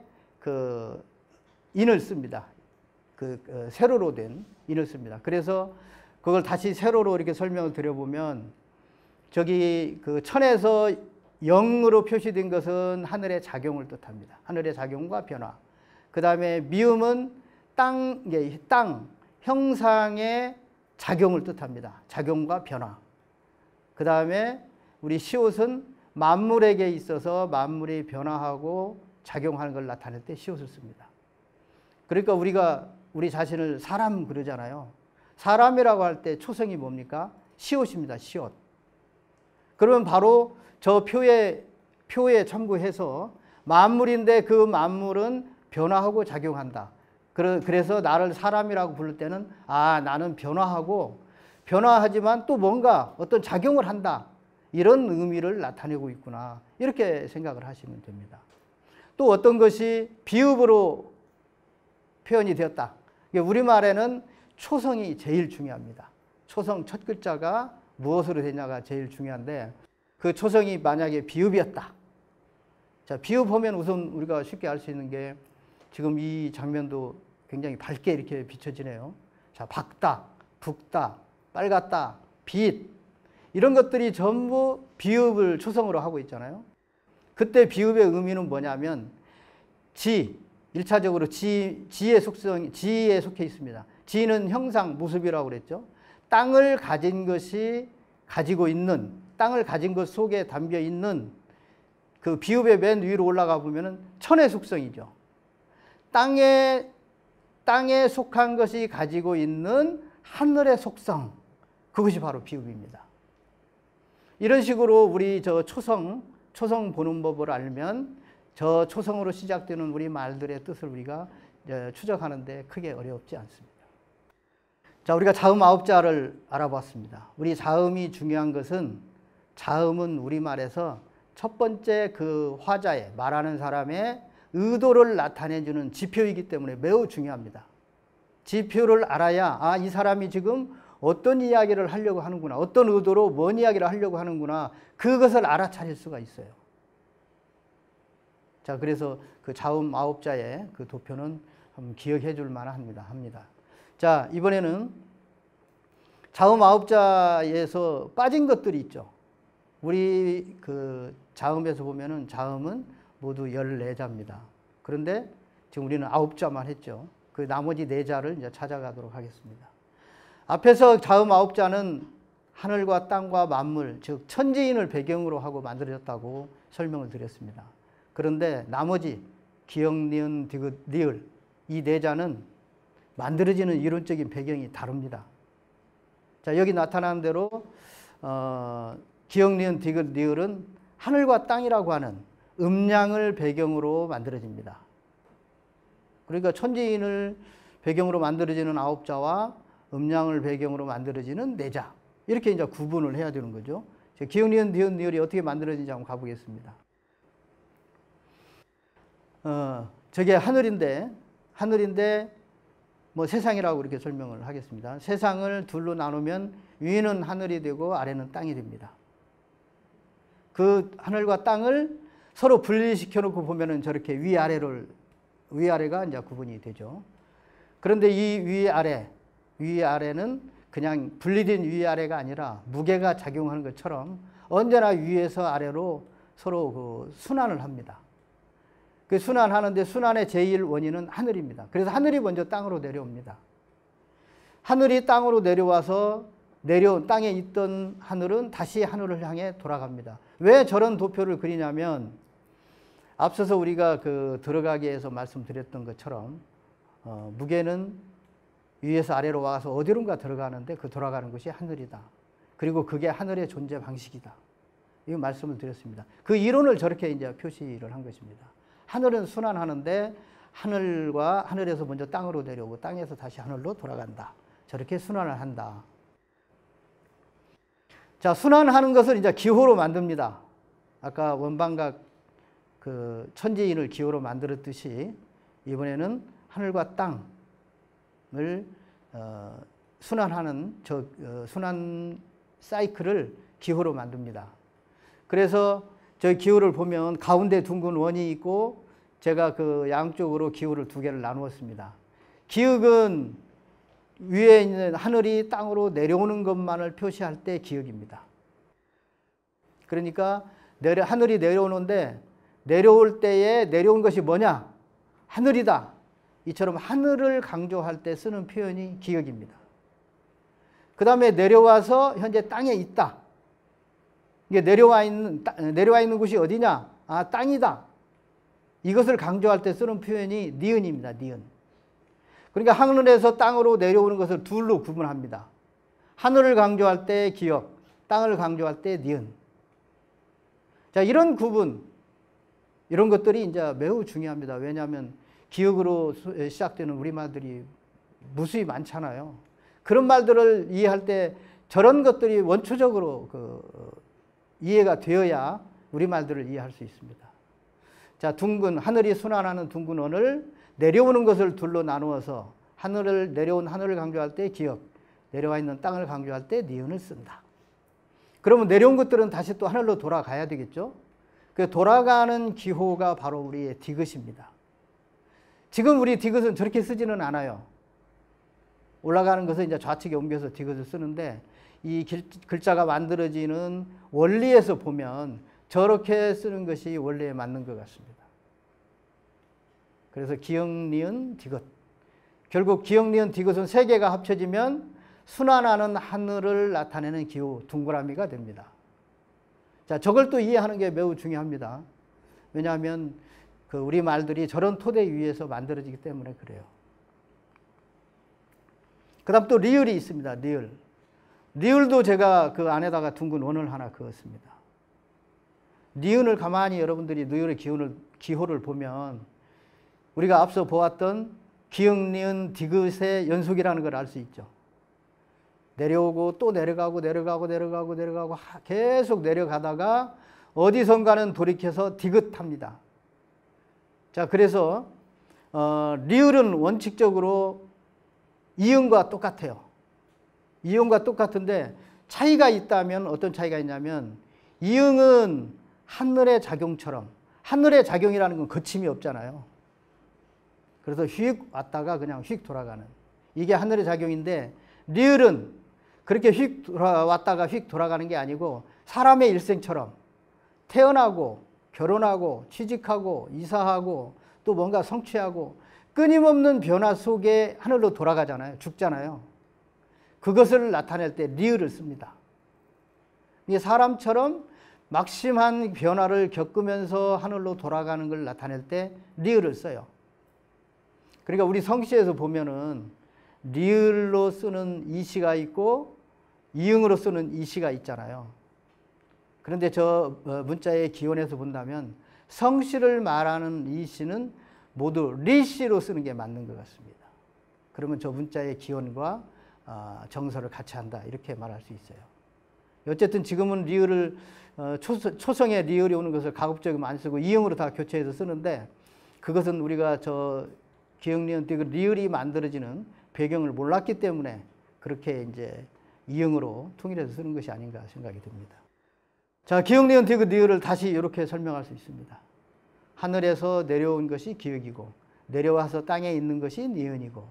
인을 씁니다. 세로로 된 인을 씁니다. 그래서 그걸 다시 세로로 이렇게 설명을 드려보면, 저기 천에서 영으로 표시된 것은 하늘의 작용을 뜻합니다. 하늘의 작용과 변화. 그 다음에 미음은 땅, 형상의 작용을 뜻합니다. 작용과 변화. 그 다음에 우리 시옷은 만물에게 있어서 만물이 변화하고 작용하는 걸 나타낼 때 시옷을 씁니다. 그러니까 우리 자신을 사람 그러잖아요. 사람이라고 할 때 초성이 뭡니까? 시옷입니다. 시옷. 그러면 바로 저 표에 참고해서 만물인데 그 만물은 변화하고 작용한다. 그래서 나를 사람이라고 부를 때는 나는 변화하지만 또 뭔가 어떤 작용을 한다. 이런 의미를 나타내고 있구나. 이렇게 생각을 하시면 됩니다. 또 어떤 것이 비읍으로 표현이 되었다. 우리말에는 초성이 제일 중요합니다. 초성 첫 글자가 무엇으로 되냐가 제일 중요한데, 그 초성이 만약에 비읍이었다. 자, 비읍하면 우선 우리가 쉽게 알 수 있는 게, 지금 이 장면도 굉장히 밝게 이렇게 비춰지네요. 자, 밝다, 붓다, 빨갛다, 빛, 이런 것들이 전부 비읍을 초성으로 하고 있잖아요. 그때 비읍의 의미는 뭐냐면 지, 1차적으로 지의 속성, 지에 속해 있습니다. 지는 형상, 모습이라고 그랬죠. 땅을 가진 것이 가지고 있는, 땅을 가진 것 속에 담겨 있는 그 비읍의 맨 위로 올라가 보면은 천의 속성이죠. 땅에 속한 것이 가지고 있는 하늘의 속성, 그것이 바로 비읍입니다. 이런 식으로 우리 저 초성 보는 법을 알면 저 초성으로 시작되는 우리 말들의 뜻을 우리가 추적하는데 크게 어렵지 않습니다. 자, 우리가 자음 9자를 알아봤습니다. 우리 자음이 중요한 것은, 자음은 우리말에서 첫 번째 그 화자의, 말하는 사람의 의도를 나타내주는 지표이기 때문에 매우 중요합니다. 지표를 알아야 이 사람이 지금 어떤 이야기를 하려고 하는구나, 어떤 의도로 뭔 이야기를 하려고 하는구나, 그것을 알아차릴 수가 있어요. 자, 그래서 그 자음 9자의 그 도표는 한번 기억해 줄 만합니다. 자, 이번에는 자음 아홉자에서 빠진 것들이 있죠. 우리 그 자음에서 보면은 자음은 모두 14자입니다. 그런데 지금 우리는 9자만 했죠. 그 나머지 4자를 이제 찾아가도록 하겠습니다. 앞에서 자음 9자는 하늘과 땅과 만물, 즉 천지인을 배경으로 하고 만들어졌다고 설명을 드렸습니다. 그런데 나머지 기역, 니은, 디귿, 리을 이 4자는 만들어지는 이론적인 배경이 다릅니다. 자, 여기 나타난 대로 기역, 니은, 디귿, 리을은 하늘과 땅이라고 하는 음량을 배경으로 만들어집니다. 그러니까 천지인을 배경으로 만들어지는 9자와 음량을 배경으로 만들어지는 4자. 이렇게 이제 구분을 해야 되는 거죠. 기역, 니은, 디귿, 리을이 어떻게 만들어지는지 한번 가보겠습니다. 저게 하늘인데 뭐 세상이라고 이렇게 설명을 하겠습니다. 세상을 둘로 나누면 위는 하늘이 되고 아래는 땅이 됩니다. 그 하늘과 땅을 서로 분리시켜 놓고 보면은 저렇게 위아래가 이제 구분이 되죠. 그런데 이 위아래는 그냥 분리된 위아래가 아니라 무게가 작용하는 것처럼 언제나 위에서 아래로 서로 그 순환을 합니다. 그 순환하는데 순환의 제1원인은 하늘입니다. 그래서 하늘이 먼저 땅으로 내려옵니다. 하늘이 땅으로 내려와서 내려온 땅에 있던 하늘은 다시 하늘을 향해 돌아갑니다. 왜 저런 도표를 그리냐면 앞서서 우리가 그 들어가기 위해서 말씀드렸던 것처럼 무게는 위에서 아래로 와서 어디론가 들어가는데 그 돌아가는 것이 하늘이다. 그리고 그게 하늘의 존재 방식이다. 이 말씀을 드렸습니다. 그 이론을 저렇게 이제 표시를 한 것입니다. 하늘은 순환하는데 하늘에서 먼저 땅으로 내려오고 땅에서 다시 하늘로 돌아간다. 저렇게 순환을 한다. 자, 순환하는 것을 이제 기호로 만듭니다. 아까 원방각 그 천지인을 기호로 만들었듯이 이번에는 하늘과 땅을 순환하는 순환 사이클을 기호로 만듭니다. 그래서 저 기호를 보면 가운데 둥근 원이 있고 제가 그 양쪽으로 기호를 2개를 나누었습니다. 기역은 위에 있는 하늘이 땅으로 내려오는 것만을 표시할 때 기역입니다. 그러니까 하늘이 내려오는데 내려올 때에 내려온 것이 뭐냐? 하늘이다. 이처럼 하늘을 강조할 때 쓰는 표현이 기역입니다. 그 다음에 내려와서 현재 땅에 있다. 이게 내려와 있는 곳이 어디냐? 아, 땅이다. 이것을 강조할 때 쓰는 표현이 니은입니다. 니은. 그러니까 하늘에서 땅으로 내려오는 것을 둘로 구분합니다. 하늘을 강조할 때 기역, 땅을 강조할 때 니은. 자, 이런 구분, 이런 것들이 이제 매우 중요합니다. 왜냐하면 기역으로 시작되는 우리말들이 무수히 많잖아요. 그런 말들을 이해할 때 저런 것들이 원초적으로 이해가 되어야 우리말들을 이해할 수 있습니다. 자, 하늘이 순환하는 둥근 원을 내려오는 것을 둘로 나누어서 내려온 하늘을 강조할 때 기역, 내려와 있는 땅을 강조할 때 니은을 쓴다. 그러면 내려온 것들은 다시 또 하늘로 돌아가야 되겠죠. 그 돌아가는 기호가 바로 우리의 디귿입니다. 지금 우리 디귿은 저렇게 쓰지는 않아요. 올라가는 것을 이제 좌측에 옮겨서 디귿을 쓰는데 이 글자가 만들어지는 원리에서 보면 저렇게 쓰는 것이 원리에 맞는 것 같습니다. 그래서 기역, 니은, 디귿. 결국 기역, 니은, 디귿은 3개가 합쳐지면 순환하는 하늘을 나타내는 기호, 동그라미가 됩니다. 자, 저걸 또 이해하는 게 매우 중요합니다. 왜냐하면 우리 말들이 저런 토대 위에서 만들어지기 때문에 그래요. 그 다음 또 리을이 있습니다. 리을. 리을도 제가 그 안에다가 둥근 원을 하나 그었습니다. 니은을 가만히 여러분들이 리을의 기호를 보면 우리가 앞서 보았던 기역, 니은, 디귿의 연속이라는 걸 알 수 있죠. 내려오고 또 내려가고 계속 내려가다가 어디선가는 돌이켜서 디귿합니다. 자, 그래서 리을은 원칙적으로 이응과 똑같아요. 이응과 똑같은데 차이가 있다면 어떤 차이가 있냐면 이응은 하늘의 작용처럼, 하늘의 작용이라는 건 거침이 없잖아요. 그래서 휙 왔다가 그냥 휙 돌아가는, 이게 하늘의 작용인데 리을은 그렇게 휙 돌아왔다가 휙 돌아가는 게 아니고 사람의 일생처럼 태어나고 결혼하고 취직하고 이사하고 또 뭔가 성취하고 끊임없는 변화 속에 하늘로 돌아가잖아요. 죽잖아요. 그것을 나타낼 때 리을을 씁니다. 이게 사람처럼 막심한 변화를 겪으면서 하늘로 돌아가는 걸 나타낼 때 리을을 써요. 그러니까 우리 성시에서 보면은 리을로 쓰는 이시가 있고 이응으로 쓰는 이시가 있잖아요. 그런데 저 문자의 기원에서 본다면 성시를 말하는 이시는 모두 리시로 쓰는 게 맞는 것 같습니다. 그러면 저 문자의 기원과 정서를 같이 한다 이렇게 말할 수 있어요. 어쨌든 지금은 리을을 초성에 리을이 오는 것을 가급적이면 안 쓰고 이응으로 다 교체해서 쓰는데 그것은 우리가 저 기역, 니은, 디귿, 리을이 만들어지는 배경을 몰랐기 때문에 그렇게 이제 이응으로 통일해서 쓰는 것이 아닌가 생각이 듭니다. 자, 기역, 니은, 디귿, 리을을 다시 이렇게 설명할 수 있습니다. 하늘에서 내려온 것이 기역이고 내려와서 땅에 있는 것이 니은이고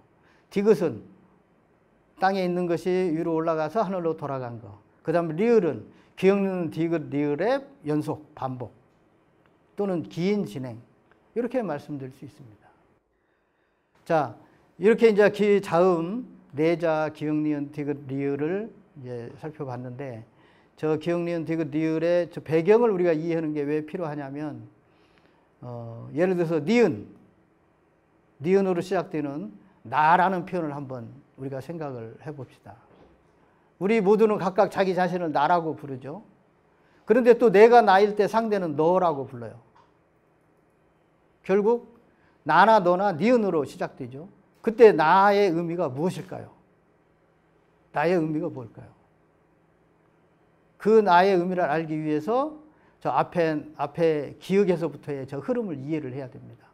디귿은 땅에 있는 것이 위로 올라가서 하늘로 돌아간 거. 그 다음에 리을은 기역, 니은, 디귿, 리을의 연속, 반복 또는 긴 진행 이렇게 말씀드릴 수 있습니다. 자, 이렇게 이제 자음, 내자, 기역, 니은, 디귿, 리을을 이제 살펴봤는데 저 기역, 니은, 디귿, 리을의 저 배경을 우리가 이해하는 게 왜 필요하냐면 예를 들어서 니은으로 시작되는 나라는 표현을 한번 우리가 생각을 해봅시다. 우리 모두는 각각 자기 자신을 나라고 부르죠. 그런데 또 내가 나일 때 상대는 너라고 불러요. 결국 나나 너나 니은으로 시작되죠. 그때 나의 의미가 무엇일까요? 나의 의미가 뭘까요? 그 나의 의미를 알기 위해서 저 앞에 기역에서부터의 저 흐름을 이해를 해야 됩니다.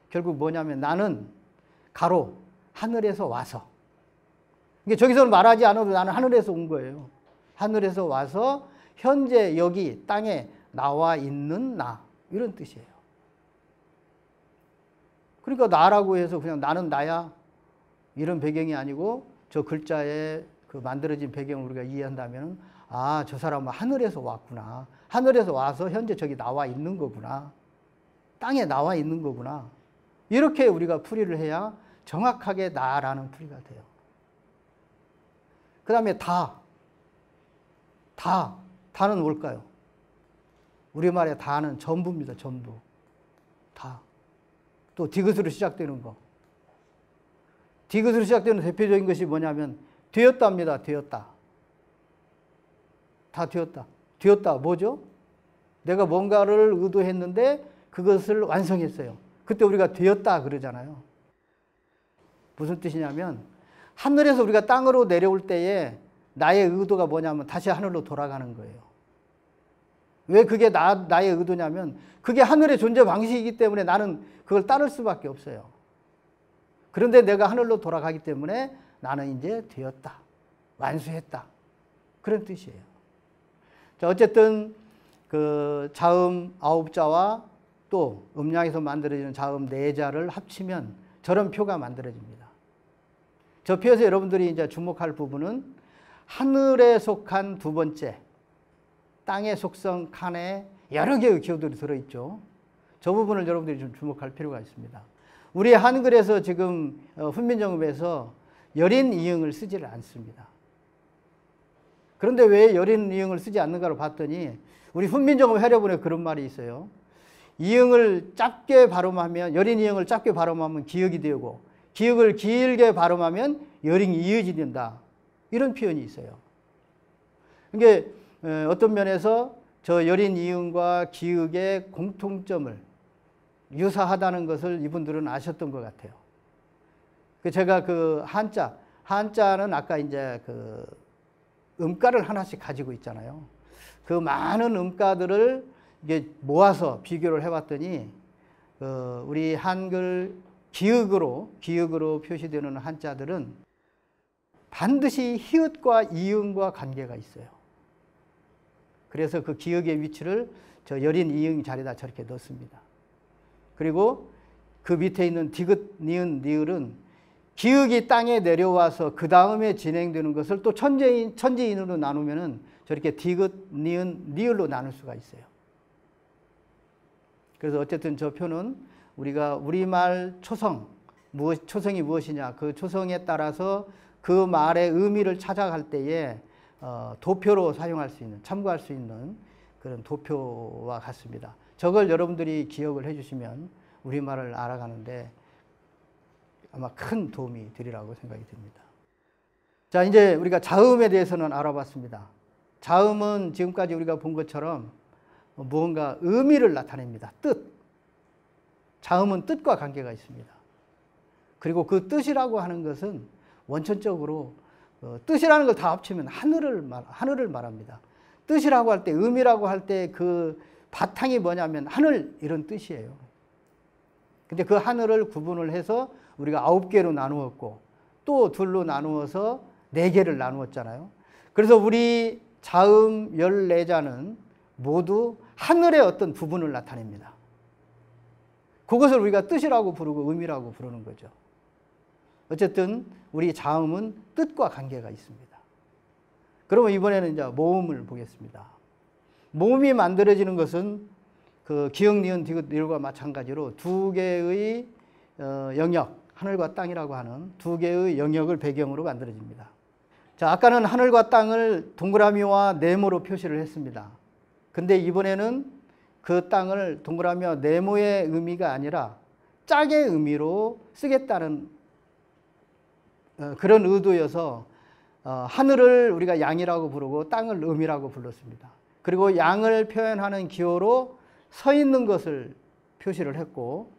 결국 뭐냐면 나는 가로 하늘에서 와서 이게 저기서는 말하지 않아도 나는 하늘에서 온 거예요. 하늘에서 와서 현재 여기 땅에 나와 있는 나 이런 뜻이에요. 그러니까 나라고 해서 그냥 나는 나야 이런 배경이 아니고 저 글자에 그 만들어진 배경을 우리가 이해한다면 아, 저 사람은 하늘에서 왔구나. 하늘에서 와서 현재 저기 나와 있는 거구나. 땅에 나와 있는 거구나. 이렇게 우리가 풀이를 해야 정확하게 나라는 풀이가 돼요. 그 다음에 다는 뭘까요? 우리말의 다는 전부입니다. 전부. 다. 또 디귿으로 시작되는 거. 디귿으로 시작되는 대표적인 것이 뭐냐면 되었다입니다. 되었다. 다 되었다. 되었다 뭐죠? 내가 뭔가를 의도했는데 그것을 완성했어요. 그때 우리가 되었다 그러잖아요. 무슨 뜻이냐면 하늘에서 우리가 땅으로 내려올 때에 나의 의도가 뭐냐면 다시 하늘로 돌아가는 거예요. 왜 그게 나의 의도냐면 그게 하늘의 존재 방식이기 때문에 나는 그걸 따를 수밖에 없어요. 그런데 내가 하늘로 돌아가기 때문에 나는 이제 되었다. 완수했다. 그런 뜻이에요. 자, 어쨌든 그 자음 9자와 또 음양에서 만들어지는 자음 4자를 합치면 저런 표가 만들어집니다. 저 표에서 여러분들이 이제 주목할 부분은 하늘에 속한 두 번째, 땅의 속성 칸에 여러 개의 기호들이 들어있죠. 저 부분을 여러분들이 좀 주목할 필요가 있습니다. 우리 한글에서 지금 훈민정음에서 여린 이응을 쓰지를 않습니다. 그런데 왜 여린 이응을 쓰지 않는가를 봤더니 우리 훈민정음 해려본에 그런 말이 있어요. 이응을 짧게 발음하면 여린 이응을 짧게 발음하면 기역이 되고 기역을 길게 발음하면 여린이 이어지 된다. 이런 표현이 있어요. 이게 어떤 면에서 저 여린 이응과 기역의 공통점을 유사하다는 것을 이분들은 아셨던 것 같아요. 제가 그 한자는 아까 이제 그 음가를 하나씩 가지고 있잖아요. 그 많은 음가들을 이게 모아서 비교를 해봤더니 우리 한글 기역으로 표시되는 한자들은 반드시 히읗과 이응과 관계가 있어요. 그래서 그 기역의 위치를 저 여린 이응 자리에다 저렇게 넣습니다. 그리고 그 밑에 있는 디귿, 니은, 리을은 기역이 땅에 내려와서 그 다음에 진행되는 것을 또 천지인으로 나누면은 저렇게 디귿, 니은, 리을로 나눌 수가 있어요. 그래서 어쨌든 저 표는 우리가 우리말 초성, 초성이 무엇이냐, 그 초성에 따라서 그 말의 의미를 찾아갈 때에 도표로 사용할 수 있는, 참고할 수 있는 그런 도표와 같습니다. 저걸 여러분들이 기억을 해주시면 우리말을 알아가는데 아마 큰 도움이 되리라고 생각이 듭니다. 자, 이제 우리가 자음에 대해서는 알아봤습니다. 자음은 지금까지 우리가 본 것처럼 무언가 의미를 나타냅니다. 뜻. 자음은 뜻과 관계가 있습니다. 그리고 그 뜻이라고 하는 것은 원천적으로 뜻이라는 걸 다 합치면 하늘을 말합니다. 뜻이라고 할 때, 의미라고 할 때 그 바탕이 뭐냐면 하늘, 이런 뜻이에요. 근데 그 하늘을 구분을 해서 우리가 9개로 나누었고 또 둘로 나누어서 4개를 나누었잖아요. 그래서 우리 자음 14자는 모두 하늘의 어떤 부분을 나타냅니다. 그것을 우리가 뜻이라고 부르고 의미라고 부르는 거죠. 어쨌든 우리 자음은 뜻과 관계가 있습니다. 그러면 이번에는 이제 모음을 보겠습니다. 모음이 만들어지는 것은 그 기역, 니은, 디귿, 리을과 마찬가지로 2개의 영역, 하늘과 땅이라고 하는 2개의 영역을 배경으로 만들어집니다. 자, 아까는 하늘과 땅을 동그라미와 네모로 표시를 했습니다. 근데 이번에는 그 땅을 동그라미와 네모의 의미가 아니라 짝의 의미로 쓰겠다는 그런 의도여서 하늘을 우리가 양이라고 부르고 땅을 음이라고 불렀습니다. 그리고 양을 표현하는 기호로 서 있는 것을 표시를 했고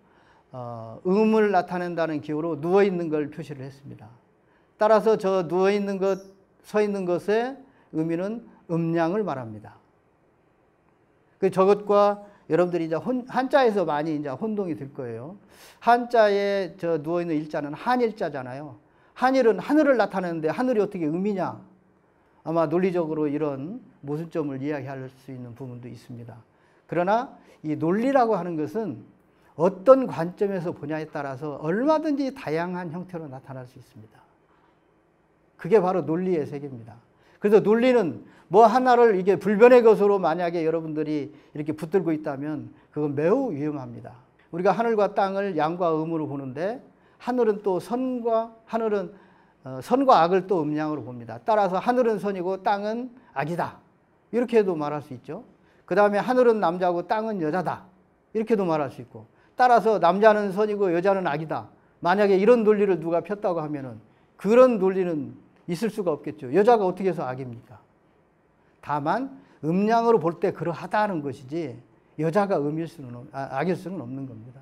음을 나타낸다는 기호로 누워 있는 걸 표시를 했습니다. 따라서 저 누워 있는 것, 서 있는 것의 의미는 음양을 말합니다. 저것과 여러분들이 이제 한자에서 많이 이제 혼동이 될 거예요. 한자에 저 누워 있는 일자는 한일자잖아요. 한일은 하늘을 나타내는데 하늘이 어떻게 음이냐? 아마 논리적으로 이런 모순점을 이야기할 수 있는 부분도 있습니다. 그러나 이 논리라고 하는 것은 어떤 관점에서 보냐에 따라서 얼마든지 다양한 형태로 나타날 수 있습니다. 그게 바로 논리의 세계입니다. 그래서 논리는 뭐 하나를 이게 불변의 것으로 만약에 여러분들이 이렇게 붙들고 있다면 그건 매우 위험합니다. 우리가 하늘과 땅을 양과 음으로 보는데 하늘은 또 선과 악을 또 음양으로 봅니다. 따라서 하늘은 선이고 땅은 악이다. 이렇게도 말할 수 있죠. 그 다음에 하늘은 남자고 땅은 여자다. 이렇게도 말할 수 있고, 따라서 남자는 선이고 여자는 악이다. 만약에 이런 논리를 누가 폈다고 하면은 그런 논리는 있을 수가 없겠죠. 여자가 어떻게 해서 악입니까? 다만 음양으로 볼 때 그러하다는 것이지 여자가 악일 수는 없는 겁니다.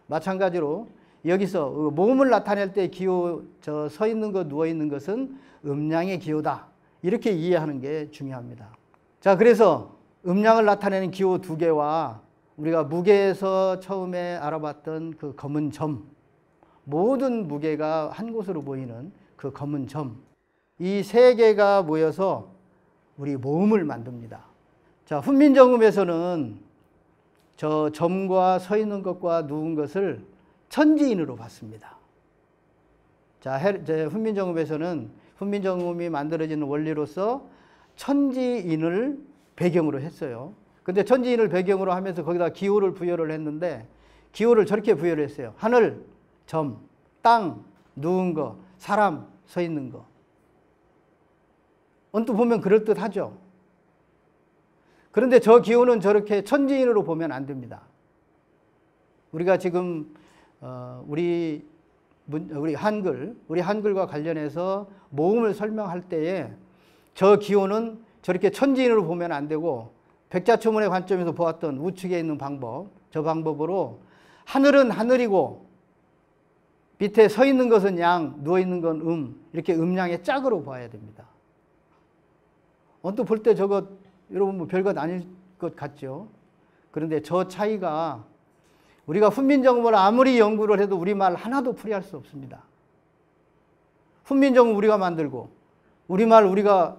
마찬가지로 여기서 모음을 나타낼 때 기호, 저 서 있는 것, 누워 있는 것은 음양의 기호다. 이렇게 이해하는 게 중요합니다. 자, 그래서 음양을 나타내는 기호 2개와 우리가 무게에서 처음에 알아봤던 그 검은 점, 모든 무게가 한 곳으로 보이는 그 검은 점, 이 3개가 모여서 우리 모음을 만듭니다. 자, 훈민정음에서는 저 점과 서 있는 것과 누운 것을 천지인으로 봤습니다. 자, 훈민정음에서는 훈민정음이 만들어지는 원리로서 천지인을 배경으로 했어요. 근데 천지인을 배경으로 하면서 거기다 기호를 부여를 했는데 기호를 저렇게 부여를 했어요. 하늘, 점, 땅, 누운 거, 사람, 서 있는 거. 언뜻 보면 그럴듯하죠. 그런데 저 기호는 저렇게 천지인으로 보면 안 됩니다. 우리가 지금 우리 한글과 관련해서 모음을 설명할 때에 저 기호는 저렇게 천지인으로 보면 안 되고 백자초문의 관점에서 보았던 우측에 있는 방법, 저 방법으로 하늘은 하늘이고 밑에 서 있는 것은 양, 누워 있는 건 이렇게 음양의 짝으로 봐야 됩니다. 언뜻 볼 때 저거 여러분 뭐 별것 아닐 것 같죠? 그런데 저 차이가 우리가 훈민정음을 아무리 연구를 해도 우리말 하나도 풀이할 수 없습니다. 훈민정음 우리가 만들고 우리말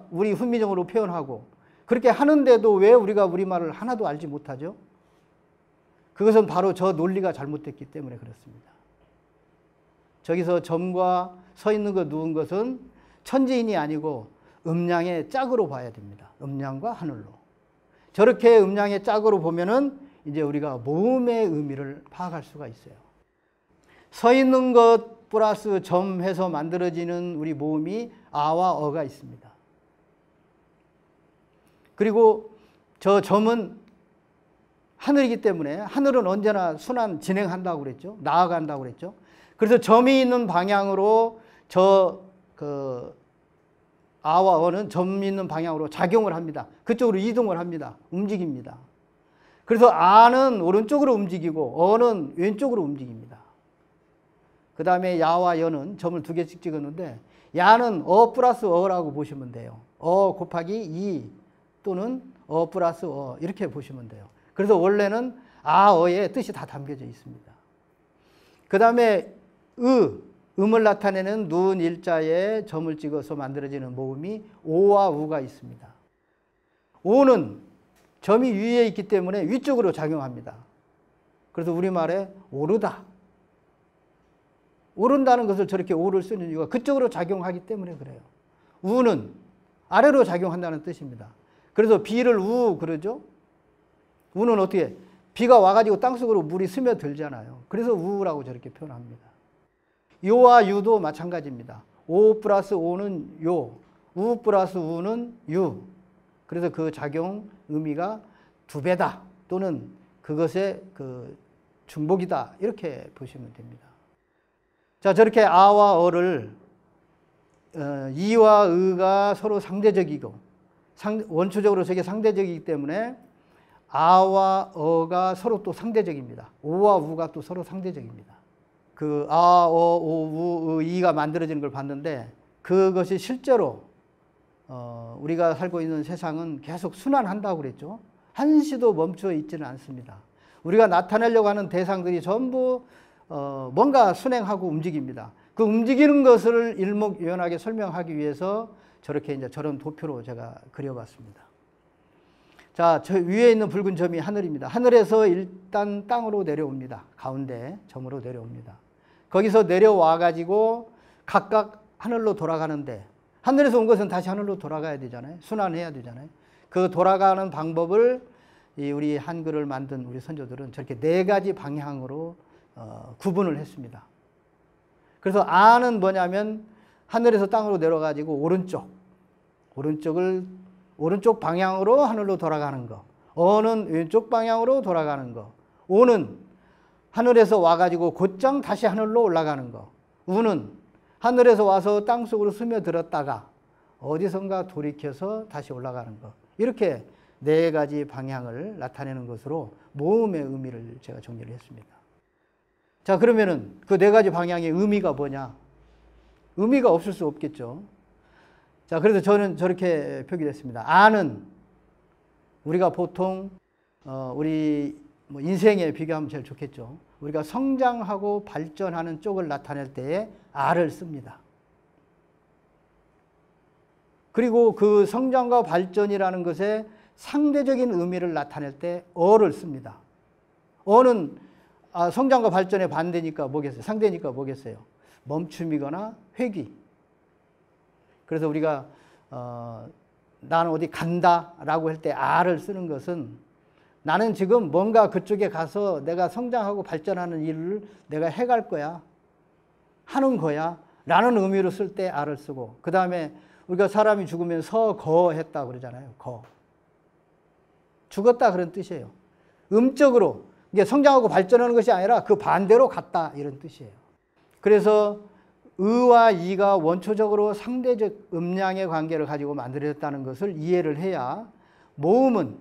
우리 훈민정음으로 표현하고 그렇게 하는데도 왜 우리가 우리말을 하나도 알지 못하죠? 그것은 바로 저 논리가 잘못됐기 때문에 그렇습니다. 저기서 점과 서 있는 거 누운 것은 천지인이 아니고 음량의 짝으로 봐야 됩니다. 음량과 하늘로. 저렇게 음량의 짝으로 보면은 이제 우리가 모음의 의미를 파악할 수가 있어요. 서 있는 것 플러스 점 해서 만들어지는 우리 모음이 아와 어가 있습니다. 그리고 저 점은 하늘이기 때문에 하늘은 언제나 순환 진행한다고 그랬죠. 나아간다고 그랬죠. 그래서 점이 있는 방향으로 아와 어는 점이 있는 방향으로 작용을 합니다. 그쪽으로 이동을 합니다. 움직입니다. 그래서 아는 오른쪽으로 움직이고 어는 왼쪽으로 움직입니다. 그 다음에 야와 여는 점을 2개씩 찍었는데 야는 어 플러스 어라고 보시면 돼요. 어 곱하기 2 또는 어 플러스 어 이렇게 보시면 돼요. 그래서 원래는 아, 어의 뜻이 다 담겨져 있습니다. 그 다음에 음을 나타내는 누운 일자에 점을 찍어서 만들어지는 모음이 오와 우가 있습니다. 오는 점이 위에 있기 때문에 위쪽으로 작용합니다. 그래서 우리말에 오르다. 오른다는 것을 저렇게 오를 쓰는 이유가 그쪽으로 작용하기 때문에 그래요. 우는 아래로 작용한다는 뜻입니다. 그래서 비를 우 그러죠. 우는 어떻게 비가 와가지고 땅속으로 물이 스며들잖아요. 그래서 우라고 저렇게 표현합니다. 요와 유도 마찬가지입니다. 오 플러스 오는 요, 우 플러스 우는 유. 그래서 그 작용 의미가 2배다 또는 그것의 그 중복이다 이렇게 보시면 됩니다. 자, 저렇게 아와 어를 이와 의가 서로 상대적이고 원초적으로 저게 상대적이기 때문에 아와 어가 서로 또 상대적입니다. 오와 우가 또 서로 상대적입니다. 그 아, 어, 오, 우, 이가 만들어지는 걸 봤는데 그것이 실제로 우리가 살고 있는 세상은 계속 순환한다고 그랬죠. 한시도 멈춰 있지는 않습니다. 우리가 나타내려고 하는 대상들이 전부 뭔가 순행하고 움직입니다. 그 움직이는 것을 일목요연하게 설명하기 위해서 저렇게 이제 저런 도표로 제가 그려봤습니다. 자, 저 위에 있는 붉은 점이 하늘입니다. 하늘에서 일단 땅으로 내려옵니다. 가운데 점으로 내려옵니다. 거기서 내려와 가지고 각각 하늘로 돌아가는데 하늘에서 온 것은 다시 하늘로 돌아가야 되잖아요. 순환해야 되잖아요. 그 돌아가는 방법을 우리 한글을 만든 우리 선조들은 저렇게 4가지 방향으로 구분을 했습니다. 그래서 아는 뭐냐면 하늘에서 땅으로 내려가지고 오른쪽 방향으로 하늘로 돌아가는 거. 어는 왼쪽 방향으로 돌아가는 거. 오는 하늘에서 와가지고 곧장 다시 하늘로 올라가는 거. 우는 하늘에서 와서 땅속으로 스며들었다가 어디선가 돌이켜서 다시 올라가는 거. 이렇게 4가지 방향을 나타내는 것으로 모음의 의미를 제가 정리를 했습니다. 자, 그러면은 그 4가지 방향의 의미가 뭐냐? 의미가 없을 수 없겠죠. 자, 그래서 저는 저렇게 표기했습니다. 아는 우리가 보통 우리 인생에 비교하면 제일 좋겠죠. 우리가 성장하고 발전하는 쪽을 나타낼 때에 아를 씁니다. 그리고 그 성장과 발전이라는 것에 상대적인 의미를 나타낼 때 어를 씁니다. 어는 성장과 발전의 반대니까 뭐겠어요? 상대니까 뭐겠어요? 멈춤이거나 회귀. 그래서 우리가 나는 어디 간다라고 할 때 아를 쓰는 것은 나는 지금 뭔가 그쪽에 가서 내가 성장하고 발전하는 일을 내가 해갈 거야. 하는 거야. 라는 의미로 쓸 때 아를 쓰고 그 다음에 우리가 사람이 죽으면 서거했다 그러잖아요. 거. 죽었다 그런 뜻이에요. 음적으로 이게 성장하고 발전하는 것이 아니라 그 반대로 갔다 이런 뜻이에요. 그래서 의와 이가 원초적으로 상대적 음량의 관계를 가지고 만들어졌다는 것을 이해를 해야 모음은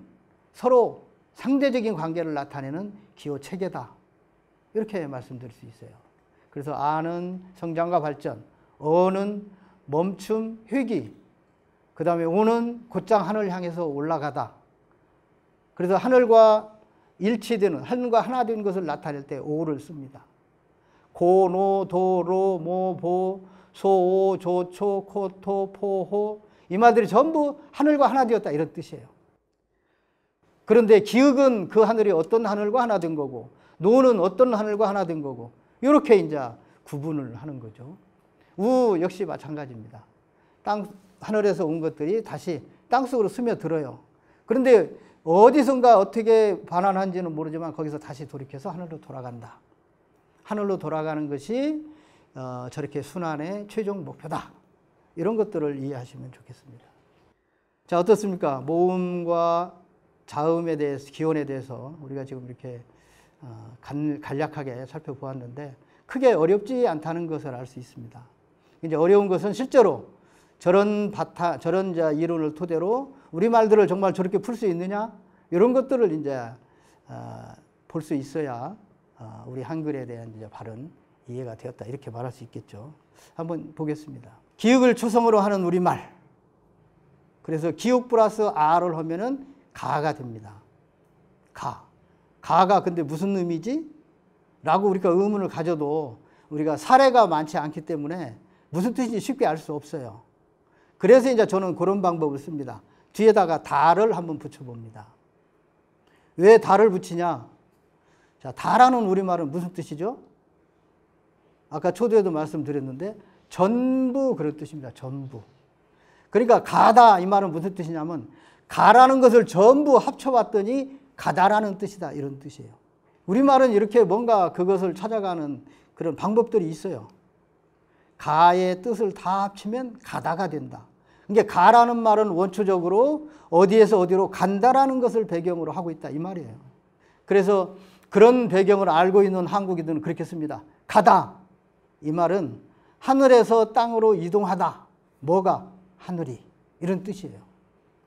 서로 상대적인 관계를 나타내는 기호체계다. 이렇게 말씀드릴 수 있어요. 그래서 아는 성장과 발전, 어는 멈춤, 회귀, 그 다음에 오는 곧장 하늘 향해서 올라가다. 그래서 하늘과 일치되는, 하늘과 하나 된 것을 나타낼 때 오를 씁니다. 고, 노, 도, 로, 모, 보, 소, 오, 조, 초, 코, 토, 포, 호 이 말들이 전부 하늘과 하나 되었다 이런 뜻이에요. 그런데 기역은 그 하늘이 어떤 하늘과 하나 된 거고 노는 어떤 하늘과 하나 된 거고 이렇게 이제 구분을 하는 거죠. 우 역시 마찬가지입니다. 하늘에서 온 것들이 다시 땅속으로 스며들어요. 그런데 어디선가 어떻게 반환한지는 모르지만 거기서 다시 돌이켜서 하늘로 돌아간다. 하늘로 돌아가는 것이 저렇게 순환의 최종 목표다. 이런 것들을 이해하시면 좋겠습니다. 자, 어떻습니까? 모음과 자음에 대해서, 기원에 대해서 우리가 지금 이렇게 간략하게 살펴보았는데 크게 어렵지 않다는 것을 알 수 있습니다. 이제 어려운 것은 실제로 저런 이론을 토대로 우리말들을 정말 저렇게 풀 수 있느냐? 이런 것들을 이제 볼 수 있어야 우리 한글에 대한 이제 바른 이해가 되었다. 이렇게 말할 수 있겠죠. 한번 보겠습니다. 기역을 초성으로 하는 우리말. 그래서 기역 플러스 아를 하면은 가가 됩니다. 가가 근데 무슨 의미지? 라고 우리가 의문을 가져도 우리가 사례가 많지 않기 때문에 무슨 뜻인지 쉽게 알 수 없어요. 그래서 이제 저는 그런 방법을 씁니다. 뒤에다가 다를 한번 붙여봅니다. 왜 다를 붙이냐? 자, 다라는 우리말은 무슨 뜻이죠? 아까 초두에도 말씀드렸는데 전부 그런 뜻입니다. 전부. 그러니까 가다 이 말은 무슨 뜻이냐면 가라는 것을 전부 합쳐봤더니 가다라는 뜻이다. 이런 뜻이에요. 우리말은 이렇게 뭔가 그것을 찾아가는 그런 방법들이 있어요. 가의 뜻을 다 합치면 가다가 된다. 그러니까 가라는 말은 원초적으로 어디에서 어디로 간다라는 것을 배경으로 하고 있다. 이 말이에요. 그래서 그런 배경을 알고 있는 한국인들은 그렇게 씁니다. 가다. 이 말은 하늘에서 땅으로 이동하다. 뭐가? 하늘이. 이런 뜻이에요.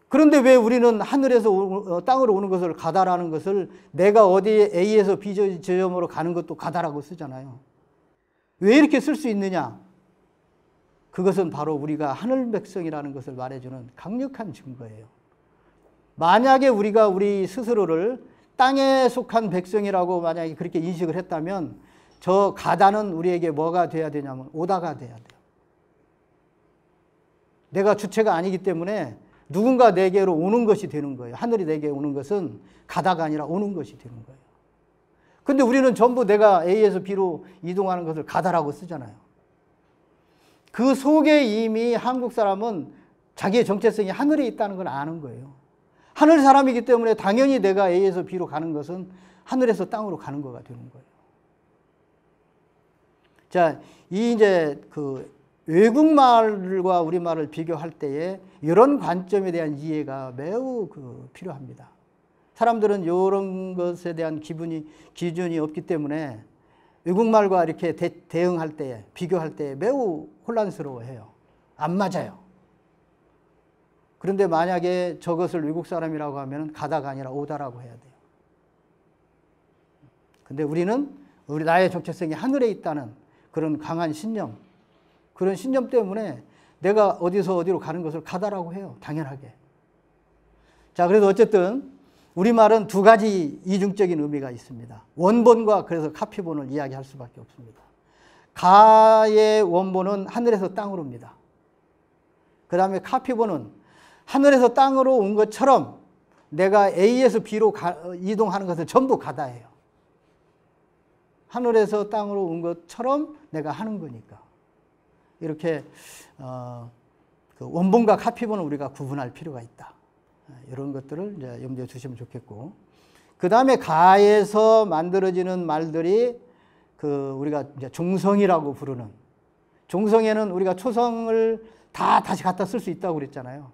그런데 왜 우리는 하늘에서 땅으로 오는 것을 가다라는 것을 내가 어디에 A에서 B 지점으로 가는 것도 가다라고 쓰잖아요. 왜 이렇게 쓸 수 있느냐? 그것은 바로 우리가 하늘 백성이라는 것을 말해주는 강력한 증거예요. 만약에 우리가 우리 스스로를 땅에 속한 백성이라고 만약에 그렇게 인식을 했다면 저 가다는 우리에게 뭐가 돼야 되냐면 오다가 돼야 돼요. 내가 주체가 아니기 때문에 누군가 내게로 오는 것이 되는 거예요. 하늘이 내게 오는 것은 가다가 아니라 오는 것이 되는 거예요. 근데 우리는 전부 내가 A에서 B로 이동하는 것을 가다라고 쓰잖아요. 그 속에 이미 한국 사람은 자기의 정체성이 하늘에 있다는 걸 아는 거예요. 하늘 사람이기 때문에 당연히 내가 A에서 B로 가는 것은 하늘에서 땅으로 가는 거가 되는 거예요. 자, 이제 그 외국말과 우리말을 비교할 때에 이런 관점에 대한 이해가 매우 필요합니다. 사람들은 이런 것에 대한 기준이 없기 때문에 외국말과 이렇게 대응할 때에, 비교할 때에 매우 혼란스러워해요. 안 맞아요. 그런데 만약에 저것을 외국 사람이라고 하면 가다가 아니라 오다라고 해야 돼요. 근데 우리는 나의 정체성이 하늘에 있다는 그런 강한 신념, 그런 신념 때문에 내가 어디서 어디로 가는 것을 가다라고 해요. 당연하게. 자, 그래서 어쨌든 우리말은 두 가지 이중적인 의미가 있습니다. 원본과 그래서 카피본을 이야기할 수밖에 없습니다. 가의 원본은 하늘에서 땅으로입니다. 그 다음에 카피본은 하늘에서 땅으로 온 것처럼 내가 A에서 B로 이동하는 것을 전부 가다예요. 하늘에서 땅으로 온 것처럼 내가 하는 거니까. 이렇게 그 원본과 카피본을 우리가 구분할 필요가 있다. 이런 것들을 이제 염두에 두시면 좋겠고, 그 다음에 가에서 만들어지는 말들이 우리가 이제 종성이라고 부르는, 종성에는 우리가 초성을 다시 갖다 쓸 수 있다고 그랬잖아요.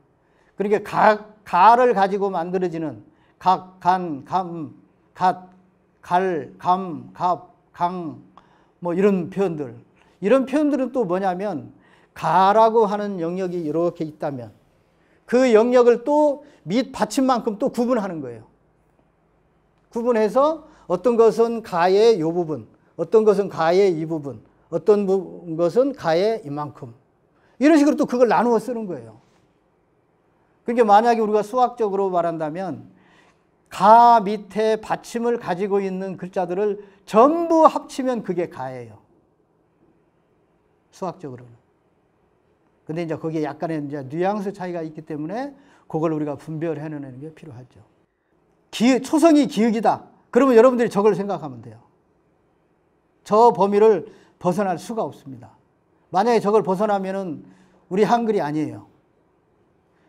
그러니까 가를 가지고 만들어지는 각, 간, 감, 갓, 갈, 감, 갑, 강, 뭐 이런 표현들은 또 뭐냐면 가라고 하는 영역이 이렇게 있다면 그 영역을 또 밑 받침만큼 또 구분하는 거예요. 구분해서 어떤 것은 가의 이 부분, 어떤 것은 가의 이 부분, 어떤 것은 가의 이만큼, 이런 식으로 또 그걸 나누어 쓰는 거예요. 그러니까 만약에 우리가 수학적으로 말한다면 가 밑에 받침을 가지고 있는 글자들을 전부 합치면 그게 가예요. 수학적으로는. 근데 이제 거기에 약간의 이제 뉘앙스 차이가 있기 때문에 그걸 우리가 분별해내는 게 필요하죠. 초성이 기역이다. 그러면 여러분들이 저걸 생각하면 돼요. 저 범위를 벗어날 수가 없습니다. 만약에 저걸 벗어나면은 우리 한글이 아니에요.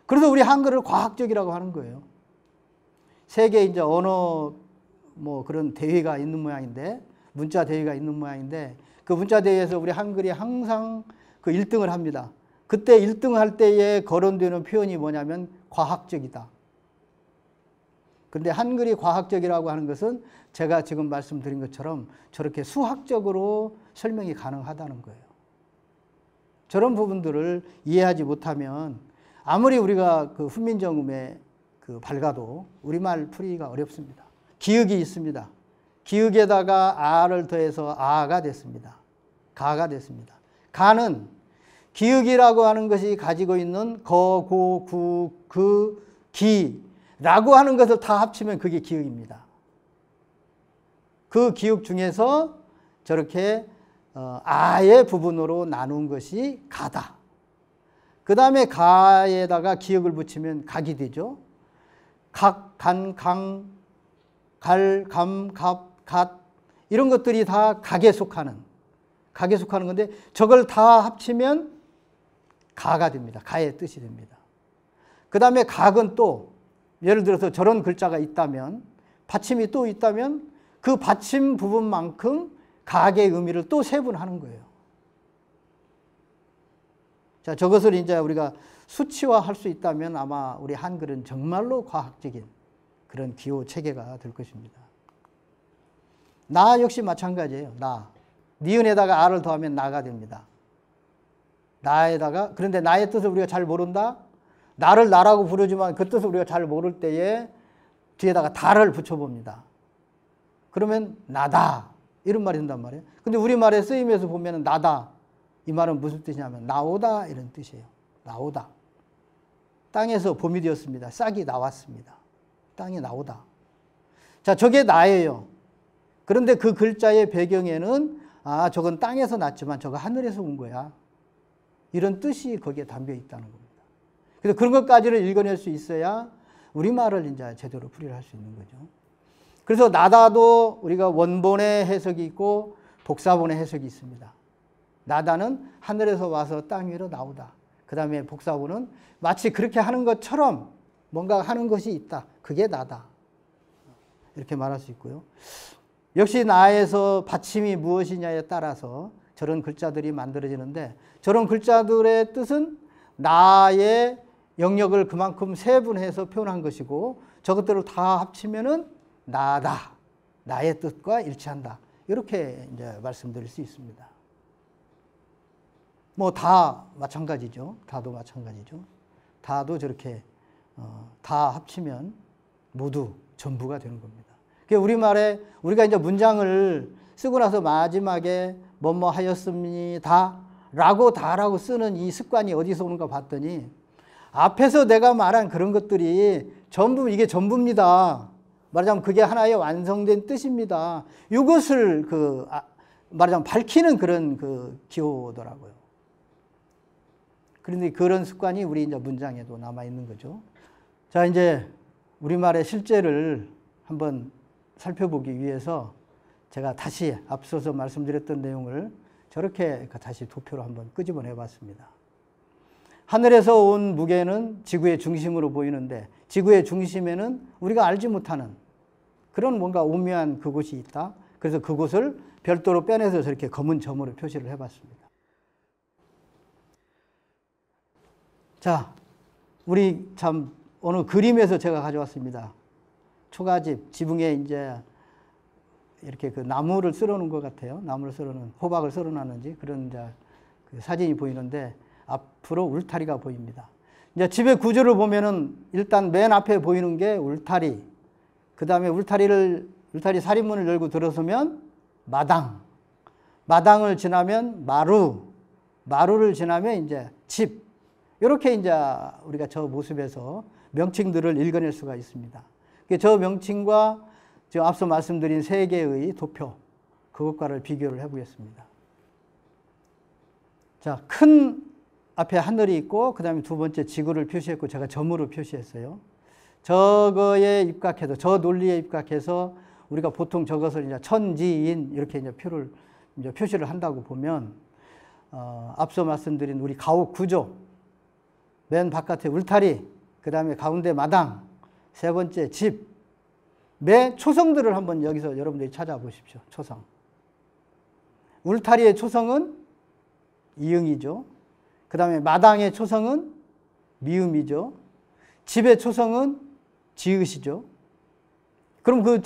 그래서 우리 한글을 과학적이라고 하는 거예요. 세계 이제 언어 뭐 그런 대회가 있는 모양인데, 문자 대회가 있는 모양인데, 그 문자 대회에서 우리 한글이 항상 그 1등을 합니다. 그때 1등 할 때에 거론되는 표현이 뭐냐면 과학적이다. 근데 한글이 과학적이라고 하는 것은 제가 지금 말씀드린 것처럼 저렇게 수학적으로 설명이 가능하다는 거예요. 저런 부분들을 이해하지 못하면 아무리 우리가 그 훈민정음에 그 밝아도 우리말 풀이가 어렵습니다. 기역이 있습니다. 기역에다가 아를 더해서 아가 됐습니다. 가가 됐습니다. 가는 기역이라고 하는 것이 가지고 있는 거, 고, 구, 그, 기라고 하는 것을 다 합치면 그게 기역입니다. 그 기역 중에서 저렇게 아의 부분으로 나눈 것이 가다. 그 다음에 가에다가 기역을 붙이면 각이 되죠. 각, 간, 강, 갈, 감, 갑, 갓 이런 것들이 다 각에 속하는 건데 저걸 다 합치면 가가 됩니다. 가의 뜻이 됩니다. 그 다음에 각은 또 예를 들어서 저런 글자가 있다면 받침이 또 있다면 그 받침 부분만큼 각의 의미를 또 세분하는 거예요. 자, 저것을 이제 우리가 수치화할 수 있다면 아마 우리 한글은 정말로 과학적인 그런 기호 체계가 될 것입니다. 나 역시 마찬가지예요. 나. 니은에다가 아를 더하면 나가 됩니다. 나에다가, 그런데 나의 뜻을 우리가 잘 모른다? 나를 나라고 부르지만 그 뜻을 우리가 잘 모를 때에 뒤에다가 다를 붙여봅니다. 그러면 나다. 이런 말이 된단 말이에요. 근데 우리말의 쓰임에서 보면 나다. 이 말은 무슨 뜻이냐면 나오다 이런 뜻이에요. 나오다. 땅에서 봄이 되었습니다. 싹이 나왔습니다. 땅이 나오다. 자, 저게 나예요. 그런데 그 글자의 배경에는 아, 저건 땅에서 났지만 저거 하늘에서 온 거야. 이런 뜻이 거기에 담겨 있다는 겁니다. 그래서 그런 것까지를 읽어낼 수 있어야 우리말을 이제 제대로 풀이를 할 수 있는 거죠. 그래서 나다도 우리가 원본의 해석이 있고 복사본의 해석이 있습니다. 나다는 하늘에서 와서 땅 위로 나오다. 그 다음에 복사본은 마치 그렇게 하는 것처럼 뭔가 하는 것이 있다. 그게 나다. 이렇게 말할 수 있고요. 역시 나에서 받침이 무엇이냐에 따라서 저런 글자들이 만들어지는데 저런 글자들의 뜻은 나의 영역을 그만큼 세분해서 표현한 것이고 저것들을 다 합치면은 나다. 나의 뜻과 일치한다. 이렇게 이제 말씀드릴 수 있습니다. 뭐 다 마찬가지죠. 다도 마찬가지죠. 다도 저렇게 다 합치면 모두 전부가 되는 겁니다. 우리말에 우리가 이제 문장을 쓰고 나서 마지막에 뭐뭐 하였습니다 라고 다라고 쓰는 이 습관이 어디서 오는가 봤더니 앞에서 내가 말한 그런 것들이 전부 이게 전부입니다. 말하자면 그게 하나의 완성된 뜻입니다. 이것을 말하자면 밝히는 그런 그 기호더라고요. 그런데 그런 습관이 우리 이제 문장에도 남아 있는 거죠. 자, 이제 우리말의 실제를 한번 살펴보기 위해서 제가 다시 앞서서 말씀드렸던 내용을 저렇게 다시 도표로 한번 끄집어내 봤습니다. 하늘에서 온 무게는 지구의 중심으로 보이는데 지구의 중심에는 우리가 알지 못하는 그런 뭔가 오묘한 그곳이 있다. 그래서 그곳을 별도로 빼내서 저렇게 검은 점으로 표시를 해봤습니다. 자, 우리 참 어느 그림에서 제가 가져왔습니다. 초가집, 지붕에 이제 이렇게 그 나무를 쓸어놓은 것 같아요. 나무를 쓸어놓은, 호박을 쓸어놨는지 그런 이제 그 사진이 보이는데 앞으로 울타리가 보입니다. 이제 집의 구조를 보면은 일단 맨 앞에 보이는 게 울타리, 그 다음에 울타리 사리문을 열고 들어서면 마당, 마당을 지나면 마루, 마루를 지나면 이제 집, 이렇게 이제 우리가 저 모습에서 명칭들을 읽어낼 수가 있습니다. 저 명칭과 지금 앞서 말씀드린 세 개의 도표, 그것과를 비교를 해보겠습니다. 자, 큰 앞에 하늘이 있고 그 다음에 두 번째 지구를 표시했고 제가 점으로 표시했어요. 저거에 입각해서, 저 논리에 입각해서 우리가 보통 저것을 이제 천지인 이렇게 이제 표를 이제 표시를 한다고 보면 앞서 말씀드린 우리 가옥 구조, 맨 바깥에 울타리, 그 다음에 가운데 마당, 세 번째 집, 매 초성들을 한번 여기서 여러분들이 찾아보십시오. 초성. 울타리의 초성은 이응이죠. 그 다음에 마당의 초성은 미음이죠. 집의 초성은 지읒이죠. 그럼 그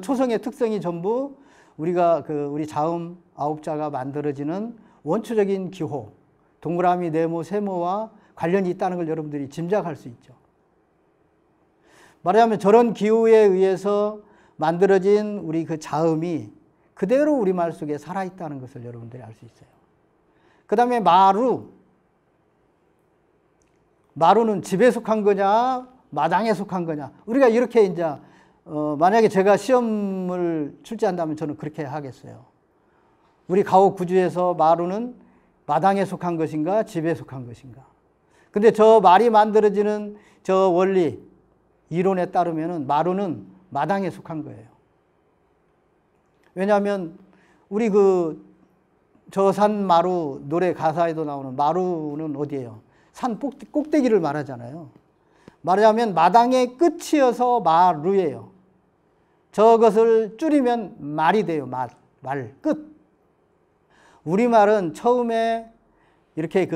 초성의 특성이 전부 우리가 우리 자음 9자가 만들어지는 원초적인 기호, 동그라미, 네모, 세모와 관련이 있다는 걸 여러분들이 짐작할 수 있죠. 말하자면 저런 기호에 의해서 만들어진 우리 그 자음이 그대로 우리말 속에 살아있다는 것을 여러분들이 알 수 있어요. 그 다음에 마루는 집에 속한 거냐, 마당에 속한 거냐. 우리가 이렇게 이제, 만약에 제가 시험을 출제한다면 저는 그렇게 하겠어요. 우리 가옥 구조에서 마루는 마당에 속한 것인가, 집에 속한 것인가. 근데 저 말이 만들어지는 저 원리, 이론에 따르면은 마루는 마당에 속한 거예요. 왜냐하면 우리 저 산 마루 노래 가사에도 나오는 마루는 어디예요? 산 꼭대기를 말하잖아요. 말하자면 마당의 끝이어서 마루예요. 저것을 줄이면 말이 돼요. 말, 끝. 우리말은 처음에 이렇게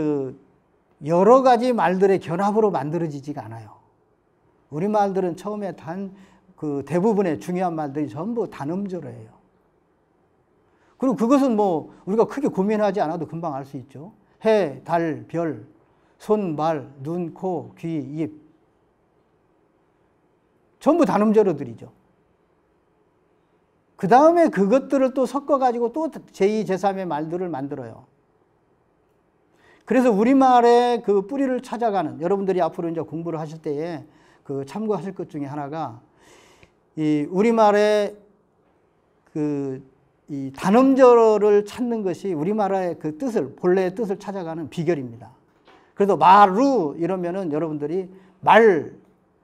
여러 가지 말들의 결합으로 만들어지지가 않아요. 우리말들은 처음에 대부분의 중요한 말들이 전부 단음절어예요. 그리고 그것은 우리가 크게 고민하지 않아도 금방 알 수 있죠. 해, 달, 별, 손, 발, 눈, 코, 귀, 입. 전부 단음절어들이죠. 그 다음에 그것들을 또 섞어가지고 또 제2, 제3의 말들을 만들어요. 그래서 우리말의 그 뿌리를 찾아가는, 여러분들이 앞으로 이제 공부를 하실 때에 참고하실 것 중에 하나가, 이 우리말의 이 단음절을 찾는 것이 우리말의 본래의 뜻을 찾아가는 비결입니다. 그래서 마루 이러면은 여러분들이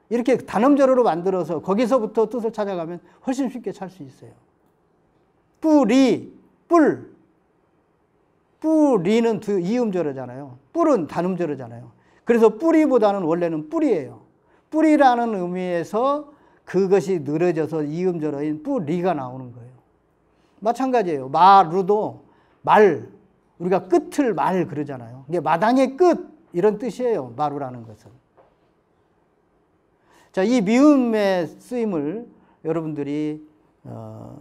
이렇게 단음절어로 만들어서 거기서부터 뜻을 찾아가면 훨씬 쉽게 찾을 수 있어요. 뿌리는 이음절어잖아요. 뿔은 단음절어잖아요. 그래서 뿌리보다는 원래는 뿌리예요. 뿌리라는 의미에서 그것이 늘어져서 이음절어인 뿌리가 나오는 거예요. 마찬가지예요. 마루도 우리가 끝을 그러잖아요. 이게 마당의 끝 이런 뜻이에요. 마루라는 것은. 자, 이 미음의 쓰임을 여러분들이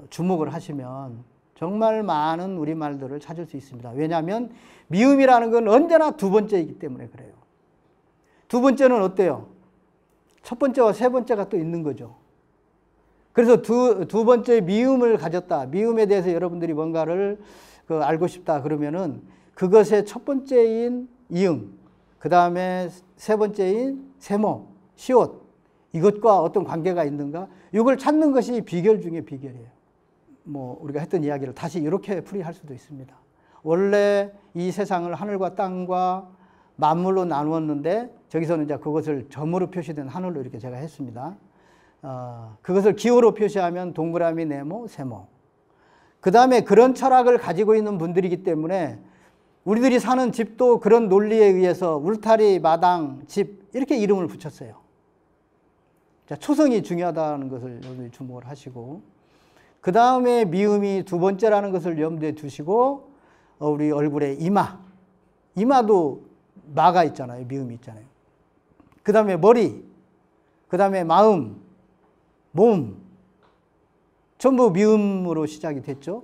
주목을 하시면 정말 많은 우리말들을 찾을 수 있습니다. 왜냐하면 미음이라는 건 언제나 두 번째이기 때문에 그래요. 두 번째는 어때요? 첫 번째와 세 번째가 또 있는 거죠. 그래서 두 번째 미음을 가졌다. 미음에 대해서 여러분들이 뭔가를 알고 싶다 그러면은 그것의 첫 번째인 이응, 그 다음에 세 번째인 세모, 시옷, 이것과 어떤 관계가 있는가? 이걸 찾는 것이 비결 중에 비결이에요. 우리가 했던 이야기를 다시 이렇게 풀이할 수도 있습니다. 원래 이 세상을 하늘과 땅과 만물로 나누었는데 저기서는 이제 그것을 점으로 표시된 하늘로 이렇게 제가 했습니다. 그것을 기호로 표시하면 동그라미, 네모, 세모. 그 다음에 그런 철학을 가지고 있는 분들이기 때문에 우리들이 사는 집도 그런 논리에 의해서 울타리, 마당, 집 이렇게 이름을 붙였어요. 자, 초성이 중요하다는 것을 여러분들이 주목을 하시고, 그 다음에 미음이 두 번째라는 것을 염두에 두시고, 우리 얼굴에 이마도 마가 있잖아요. 미음이 있잖아요. 그 다음에 머리, 그 다음에 마음, 몸, 전부 미음으로 시작이 됐죠.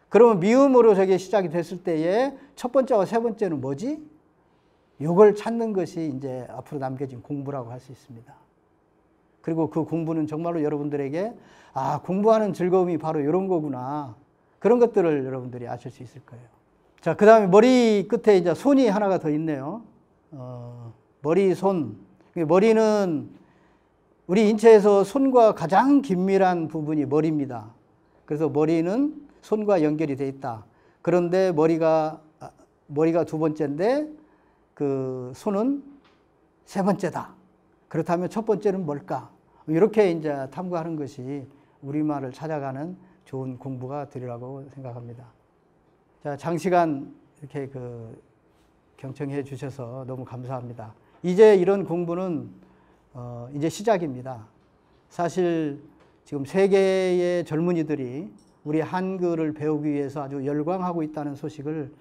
그러면 미음으로 저게 시작이 됐을 때에 첫 번째와 세 번째는 뭐지? 이걸 찾는 것이 이제 앞으로 남겨진 공부라고 할 수 있습니다. 그리고 그 공부는 정말로 여러분들에게 공부하는 즐거움이 바로 이런 거구나. 그런 것들을 여러분들이 아실 수 있을 거예요. 자, 그 다음에 머리 끝에 이제 손이 하나가 더 있네요. 머리, 손. 머리는 우리 인체에서 손과 가장 긴밀한 부분이 머리입니다. 그래서 머리는 손과 연결이 되어 있다. 그런데 머리가 두 번째인데 그 손은 세 번째다. 그렇다면 첫 번째는 뭘까? 이렇게 이제 탐구하는 것이 우리말을 찾아가는 좋은 공부가 되리라고 생각합니다. 자, 장시간 이렇게 경청해 주셔서 너무 감사합니다. 이제 이런 공부는 이제 시작입니다. 사실 지금 세계의 젊은이들이 우리 한글을 배우기 위해서 아주 열광하고 있다는 소식을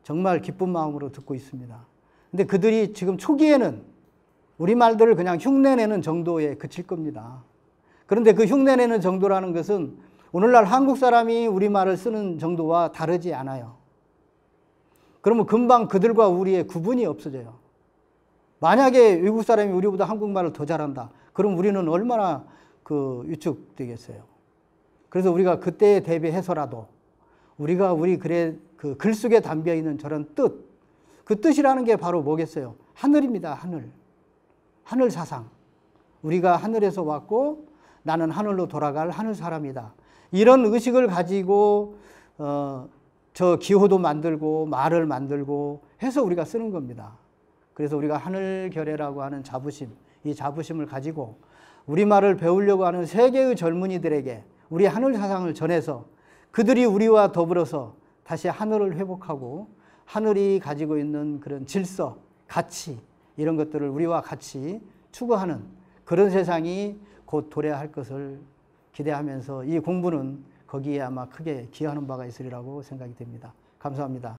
정말 기쁜 마음으로 듣고 있습니다. 근데 그들이 지금 초기에는 우리말들을 그냥 흉내내는 정도에 그칠 겁니다. 그런데 그 흉내내는 정도라는 것은 오늘날 한국 사람이 우리말을 쓰는 정도와 다르지 않아요. 그러면 금방 그들과 우리의 구분이 없어져요. 만약에 외국 사람이 우리보다 한국말을 더 잘한다. 그럼 우리는 얼마나 위축되겠어요. 그래서 우리가 그때에 대비해서라도 우리가 우리 글에 글 속에 담겨 있는 저런 뜻, 그 뜻이라는 게 바로 뭐겠어요? 하늘입니다. 하늘 사상. 우리가 하늘에서 왔고 나는 하늘로 돌아갈 하늘 사람이다. 이런 의식을 가지고 저 기호도 만들고 말을 만들고 해서 우리가 쓰는 겁니다. 그래서 우리가 하늘결례라고 하는 자부심, 이 자부심을 가지고 우리말을 배우려고 하는 세계의 젊은이들에게 우리 하늘 사상을 전해서 그들이 우리와 더불어서 다시 하늘을 회복하고 하늘이 가지고 있는 그런 질서, 가치 이런 것들을 우리와 같이 추구하는 그런 세상이 곧 도래할 것을 기대하면서 이 공부는 거기에 아마 크게 기여하는 바가 있으리라고 생각이 됩니다. 감사합니다.